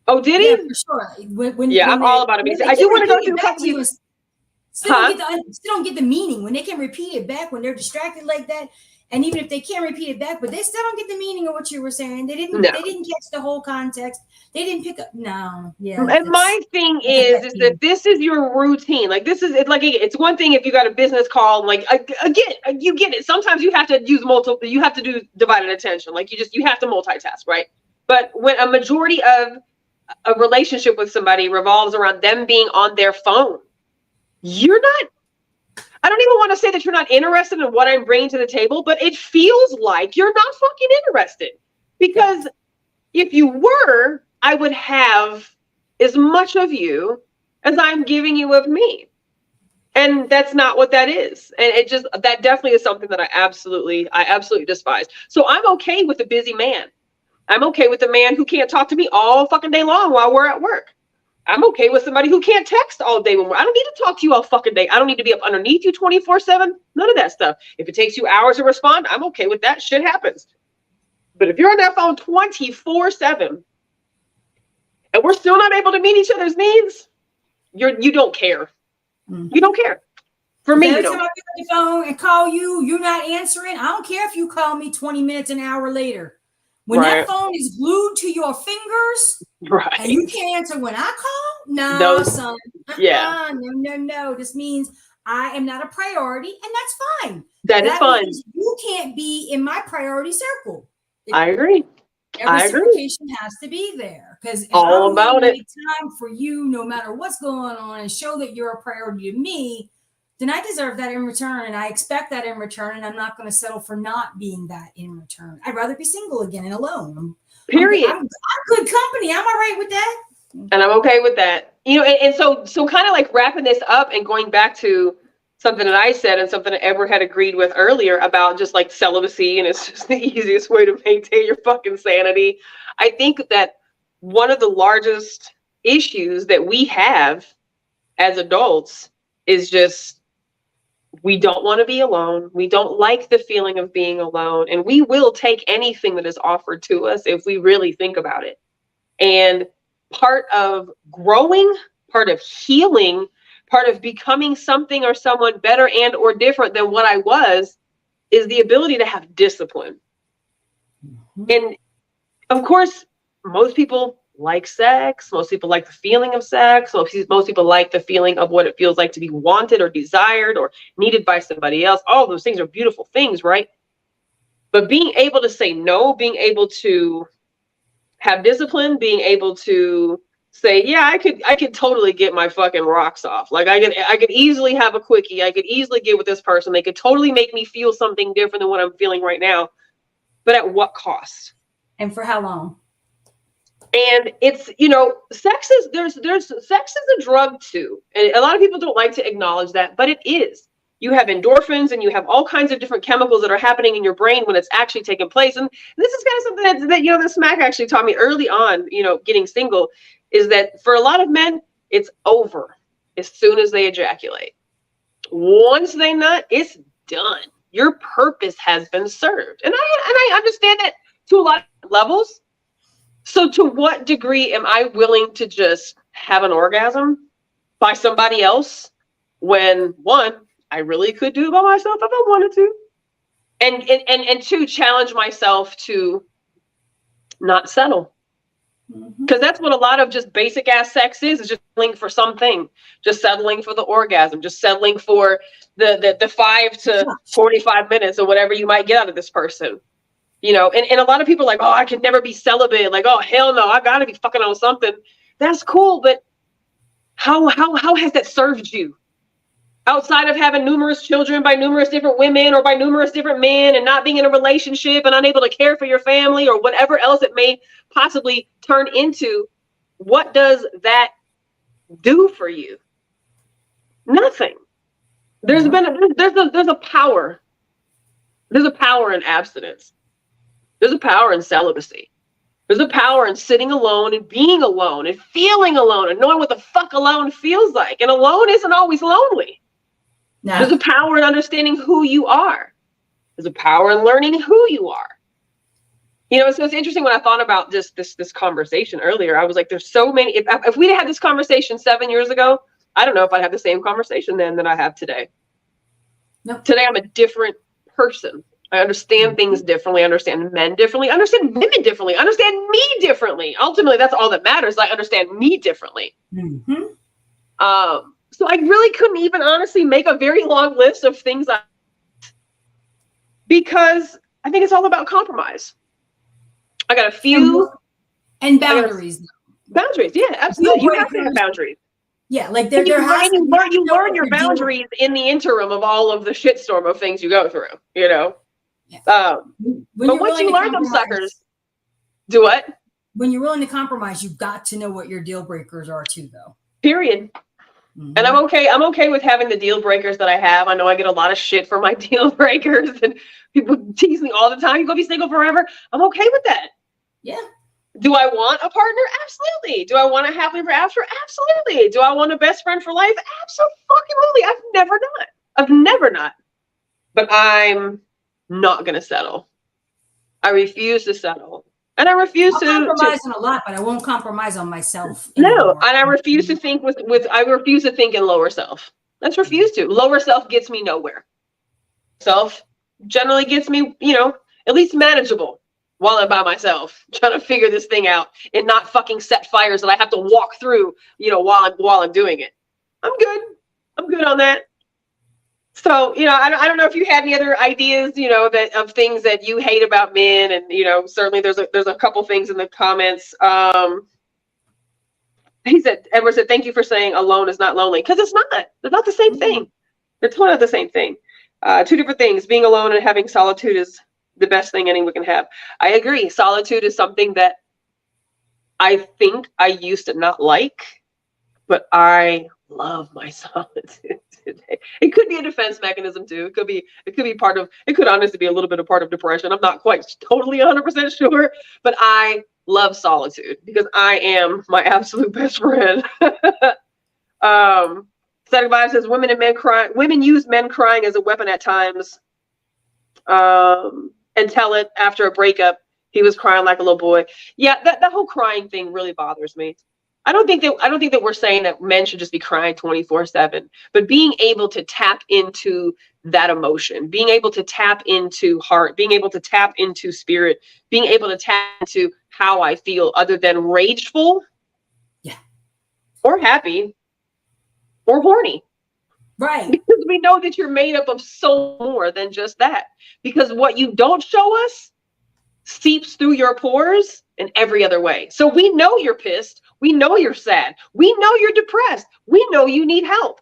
Oh, did he? Yeah, for sure. When I'm all about immediacy. I do want to go through a couple of these. Still don't get the meaning when they can repeat it back when they're distracted like that. And even if they can't repeat it back, but they still don't get the meaning of what you were saying. They didn't catch the whole context. They didn't pick up. No. Yeah. And my thing is that this is your routine. Like this is it's one thing if you got a business call, and like again, you get it. Sometimes you have to use multiple, you have to do divided attention. Like you have to multitask, right? But when a majority of a relationship with somebody revolves around them being on their phone, I don't even want to say that you're not interested in what I'm bringing to the table, but it feels like you're not fucking interested. Because if you were, I would have as much of you as I'm giving you of me. And that's not what that is. And that definitely is something that I absolutely despise. So I'm okay with a busy man. I'm okay with a man who can't talk to me all fucking day long while we're at work. I'm okay with somebody who can't text all day. I don't need to talk to you all fucking day. I don't need to be up underneath you 24/7. None of that stuff. If it takes you hours to respond, I'm okay with that. Shit happens. But if you're on that phone 24/7 and we're still not able to meet each other's needs, you don't care. You don't care. For me, every time I pick up the phone and call you, you're not answering. I don't care if you call me 20 minutes, an hour later. When that phone is glued to your fingers, and you can't answer when I call, no, son. No. This means I am not a priority, and that's fine. That is fine. You can't be in my priority circle. I agree. Reciprocation has to be there because all about it. Time for you, no matter what's going on, and show that you're a priority to me. Then I deserve that in return, and I expect that in return, and I'm not going to settle for not being that in return. I'd rather be single again and alone. Period. I'm good company. I'm all right with that. And I'm okay with that. And so kind of like wrapping this up and going back to something that I said and something that Edward had agreed with earlier about just like celibacy, and it's just the easiest way to maintain your fucking sanity. I think that one of the largest issues that we have as adults is just we don't want to be alone. We don't like the feeling of being alone. And we will take anything that is offered to us if we really think about it. And part of growing, part of healing, part of becoming something or someone better and or different than what I was is the ability to have discipline. And of course, most people like sex. Most people like the feeling of sex. Most people like the feeling of what it feels like to be wanted or desired or needed by somebody else. All of those things are beautiful things, right? But being able to say no, being able to have discipline, being able to say, yeah, I could totally get my fucking rocks off. Like I could easily have a quickie. I could easily get with this person. They could totally make me feel something different than what I'm feeling right now. But at what cost? And for how long? And it's, sex is sex is a drug too. And a lot of people don't like to acknowledge that, but it is. You have endorphins and you have all kinds of different chemicals that are happening in your brain when it's actually taking place. And this is kind of something that the smack actually taught me early on, getting single, is that for a lot of men, it's over as soon as they ejaculate. Once they nut, it's done. Your purpose has been served. And I understand that to a lot of levels. So to what degree am I willing to just have an orgasm by somebody else when, one, I really could do it by myself if I wanted to, and two, challenge myself to not settle? Because that's what a lot of just basic ass sex is just settling for something, just settling for the orgasm, just settling for the 5 to 45 minutes or whatever you might get out of this person. And a lot of people are like, oh, I can never be celibate. Like, oh, hell no, I gotta be fucking on something. That's cool, but how has that served you? Outside of having numerous children by numerous different women or by numerous different men and not being in a relationship and unable to care for your family or whatever else it may possibly turn into, what does that do for you? Nothing. There's a power. There's a power in abstinence. There's a power in celibacy. There's a power in sitting alone and being alone and feeling alone and knowing what the fuck alone feels like. And alone isn't always lonely. No. There's a power in understanding who you are. There's a power in learning who you are. So it's interesting when I thought about this conversation earlier. I was like, there's so many. If we'd had this conversation 7 years ago, I don't know if I'd have the same conversation then that I have today. No. Today I'm a different person. I understand things differently. I understand men differently. I understand women differently. I understand me differently. Ultimately, that's all that matters. I understand me differently. Mm-hmm. So I really couldn't even honestly make a very long list of things because I think it's all about compromise. I got a few. And boundaries. Boundaries, yeah, absolutely. You have to have boundaries. Yeah, like you learn your boundaries in the interim of all of the shitstorm of things you go through, Yeah. But once you learn them suckers, do what? When you're willing to compromise, you've got to know what your deal breakers are too, though. Period. Mm-hmm. And I'm okay with having the deal breakers that I have. I know I get a lot of shit for my deal breakers and people tease me all the time. You gonna be single forever? I'm okay with that. Yeah. Do I want a partner? Absolutely. Do I want a happily ever after? Absolutely. Do I want a best friend for life? Absolutely. I've never not. But I'm not gonna settle. I refuse to settle. And I refuse to compromise on a lot, but I won't compromise on myself. No, and I refuse to think I refuse to think in lower self. Let's refuse to. Lower self gets me nowhere. Self generally gets me, at least manageable while I'm by myself, trying to figure this thing out and not fucking set fires that I have to walk through, while I'm doing it. I'm good on that. So, I don't know if you had any other ideas, of things that you hate about men. And, certainly there's a couple things in the comments. Edward said, thank you for saying alone is not lonely. Because it's not. They're not the same thing. They're totally not the same thing. Two different things. Being alone and having solitude is the best thing anyone can have. I agree. Solitude is something that I think I used to not like, but I love my solitude today. It could be a defense mechanism too. It could honestly be a little bit of part of depression. I'm not quite totally 100% sure, but I love solitude because I am my absolute best friend. Static Vibe says women use men crying as a weapon at times. And tell it after a breakup, he was crying like a little boy. Yeah, that whole crying thing really bothers me. I don't think that we're saying that men should just be crying 24/7, but being able to tap into that emotion, being able to tap into heart, being able to tap into spirit, being able to tap into how I feel other than rageful, or happy, or horny. Right. Because we know that you're made up of so more than just that. Because what you don't show us seeps through your pores in every other way. So we know you're pissed. We know you're sad. We know you're depressed. We know you need help.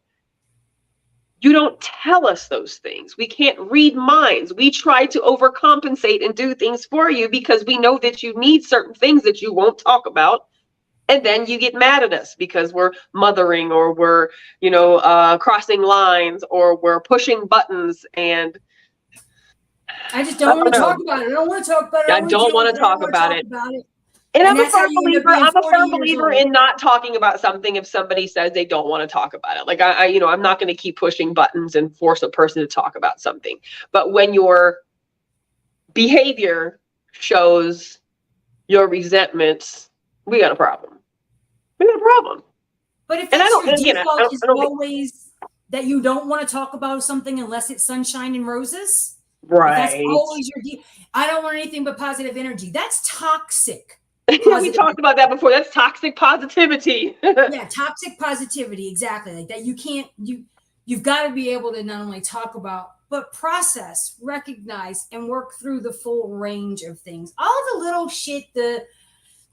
You don't tell us those things. We can't read minds. We try to overcompensate and do things for you because we know that you need certain things that you won't talk about. And then you get mad at us because we're mothering, or we're, crossing lines, or we're pushing buttons. And I just don't want to talk about it. I don't want to talk about it. I don't want to talk about it. And I'm a firm believer in not talking about something if somebody says they don't want to talk about it. Like I'm not going to keep pushing buttons and force a person to talk about something. But when your behavior shows your resentments, we got a problem. We got a problem. But if that's your default is always that you don't want to talk about something unless it's sunshine and roses, right? That's always your I don't want anything but positive energy. That's toxic. We talked about that before. That's toxic positivity. Yeah, toxic positivity, exactly. Like that, you've got to be able to not only talk about, but process, recognize, and work through the full range of things. All the little shit, the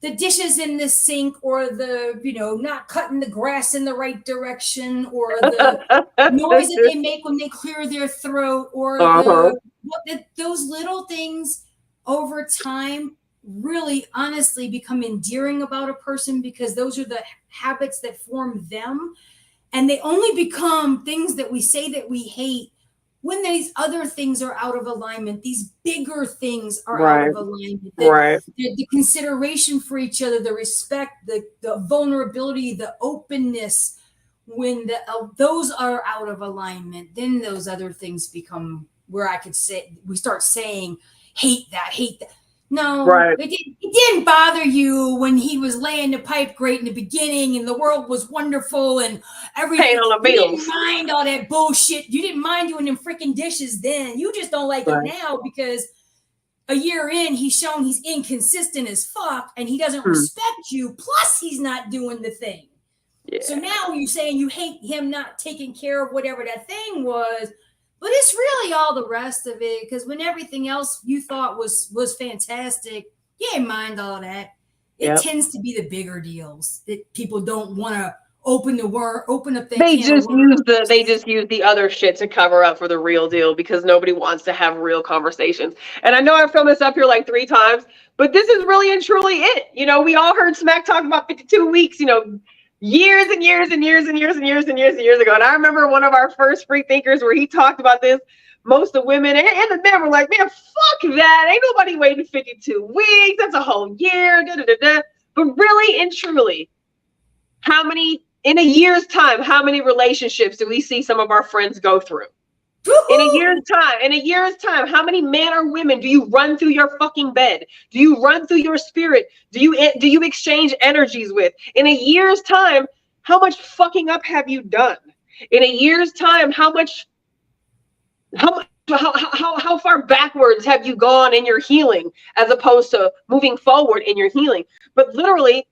dishes in the sink, or the not cutting the grass in the right direction, or the noise that they make when they clear their throat, or those little things over time really honestly become endearing about a person, because those are the habits that form them, and they only become things that we say that we hate when these other things are out of alignment. These bigger things are out of alignment. The consideration for each other, the respect, the vulnerability, the openness. When those are out of alignment, then those other things become where I could say we start saying hate that. No, it didn't bother you when he was laying the pipe great in the beginning and the world was wonderful and everything. You didn't mind all that bullshit. You didn't mind doing them freaking dishes then. You just don't like it now because a year in, he's shown he's inconsistent as fuck and he doesn't respect you. Plus, he's not doing the thing. Yeah. So now you're saying you hate him not taking care of whatever that thing was. But it's really all the rest of it, because when everything else you thought was fantastic, you didn't mind all that. It tends to be the bigger deals that people don't want to open up. They just use the other shit to cover up for the real deal, because nobody wants to have real conversations. And I know I've filmed this up here like 3 times, but this is really and truly it. We all heard Smack talk about 52 weeks. Years and years and years and years and years and years and years ago. And I remember one of our first free thinkers where he talked about this. Most of the women and the men were like, man, fuck that. Ain't nobody waiting 52 weeks. That's a whole year. But really and truly, in a year's time, how many relationships do we see some of our friends go through? In a year's time, how many men or women do you run through your fucking bed? Do you run through your spirit? Do you exchange energies with? In a year's time, how much fucking up have you done? In a year's time, how far backwards have you gone in your healing as opposed to moving forward in your healing? But literally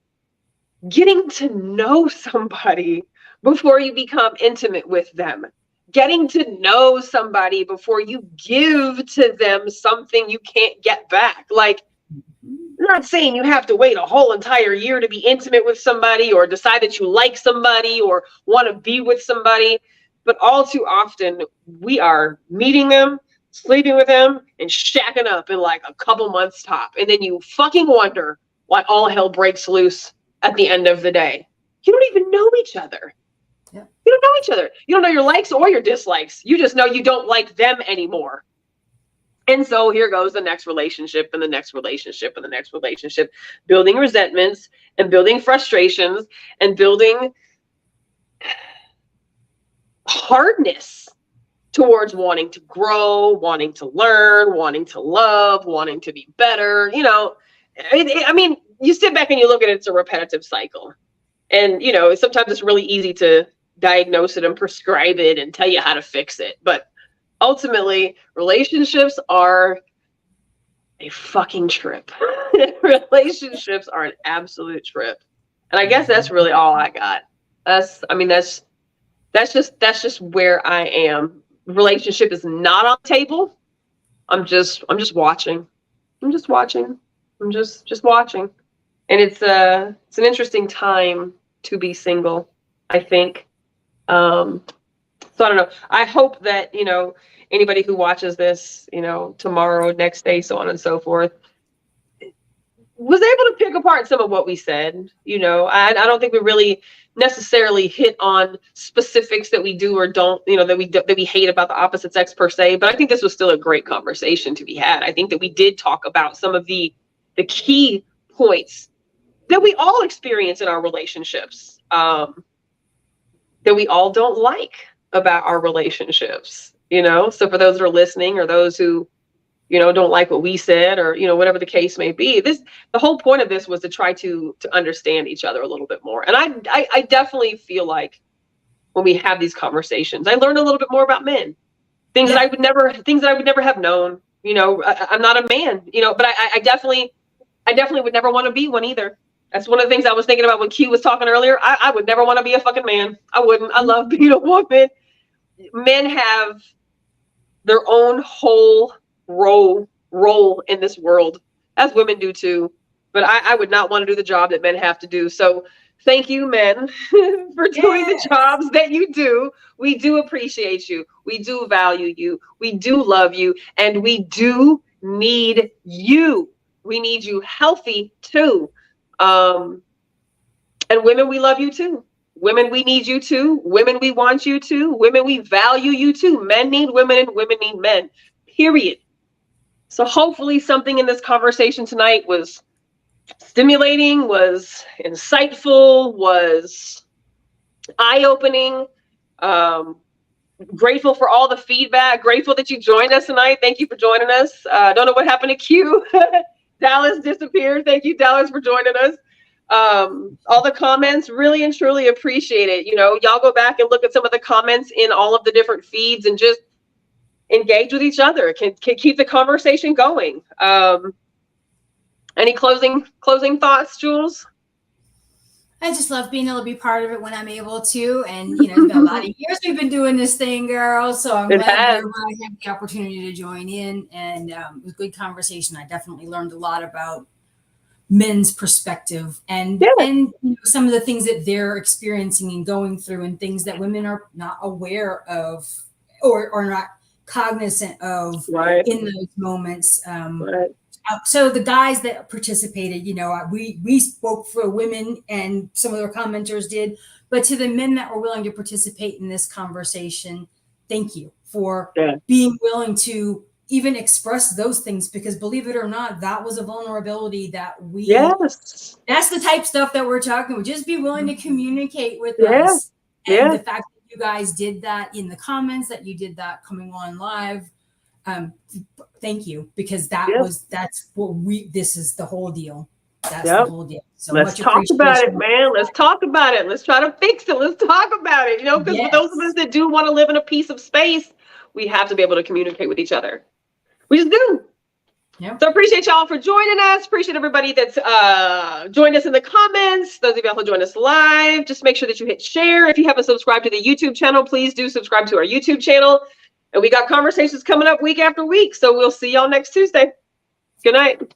getting to know somebody before you become intimate with them. Getting to know somebody before you give to them something you can't get back. Like, I'm not saying you have to wait a whole entire year to be intimate with somebody or decide that you like somebody or want to be with somebody. But all too often, we are meeting them, sleeping with them, and shacking up in like a couple months top. And then you fucking wonder why all hell breaks loose at the end of the day. You don't even know each other. Yeah. You don't know each other. You don't know your likes or your dislikes. You just know you don't like them anymore. And so here goes the next relationship and the next relationship and the next relationship, building resentments and building frustrations and building hardness towards wanting to grow, wanting to learn, wanting to love, wanting to be better. I mean, you sit back and you look at it, it's a repetitive cycle. And, sometimes it's really easy to diagnose it and prescribe it and tell you how to fix it. But ultimately, relationships are a fucking trip. Relationships are an absolute trip. And I guess that's really all I got. That's just where I am. Relationship is not on the table. I'm just watching. I'm just watching. I'm just watching. And it's an interesting time to be single, I think. So I don't know. I hope that, anybody who watches this, tomorrow, next day, so on and so forth, was able to pick apart some of what we said. I don't think we really necessarily hit on specifics that we do or don't, that we hate about the opposite sex per se. But I think this was still a great conversation to be had. I think that we did talk about some of the key points that we all experience in our relationships, that we all don't like about our relationships. So for those that are listening, or those who don't like what we said, or whatever the case may be, the whole point of this was to try to understand each other a little bit more. And I definitely feel like when we have these conversations, I learn a little bit more about men, things that I would never have known. I'm not a man, but I definitely would never want to be one either. That's one of the things I was thinking about when Q was talking earlier. I would never want to be a fucking man. I wouldn't. I love being a woman. Men have their own whole role in this world, as women do too. But I would not want to do the job that men have to do. So thank you, men, for doing the jobs that you do. We do appreciate you. We do value you. We do love you. And we do need you. We need you healthy too. And women, we love you too. Women, we need you too. Women, we want you too. Women, we value you too. Men need women and women need men, period. So hopefully something in this conversation tonight was stimulating, was insightful, was eye-opening. Grateful for all the feedback. Grateful that you joined us tonight. Thank you for joining us. Don't know what happened to Q. Dallas disappeared. Thank you, Dallas, for joining us. All the comments, really and truly appreciate it. Y'all go back and look at some of the comments in all of the different feeds and just engage with each other. Can keep the conversation going. Any closing thoughts, Jules? I just love being able to be part of it when I'm able to. And, it's been a lot of years we've been doing this thing, girl. So I'm glad everybody had the opportunity to join in. And it was a good conversation. I definitely learned a lot about men's perspective and some of the things that they're experiencing and going through, and things that women are not aware of or not cognizant of in those moments. So the guys that participated, we spoke for women, and some of the commenters did, but to the men that were willing to participate in this conversation, thank you for being willing to even express those things, because believe it or not, that was a vulnerability that that's the type of stuff that we're talking about. Just be willing to communicate with us. And the fact that you guys did that in the comments, that you did that coming on live, thank you, because that's what this is the whole deal. That's the whole deal. So let's talk about it, man. Let's talk about it. Let's try to fix it. Let's talk about it. Because for those of us that do want to live in a piece of space, we have to be able to communicate with each other. We just do. Yep. So appreciate y'all for joining us. Appreciate everybody that's joined us in the comments. Those of y'all who joined us live, just make sure that you hit share. If you haven't subscribed to the YouTube channel, please do subscribe to our YouTube channel. And we got conversations coming up week after week. So we'll see y'all next Tuesday. Good night.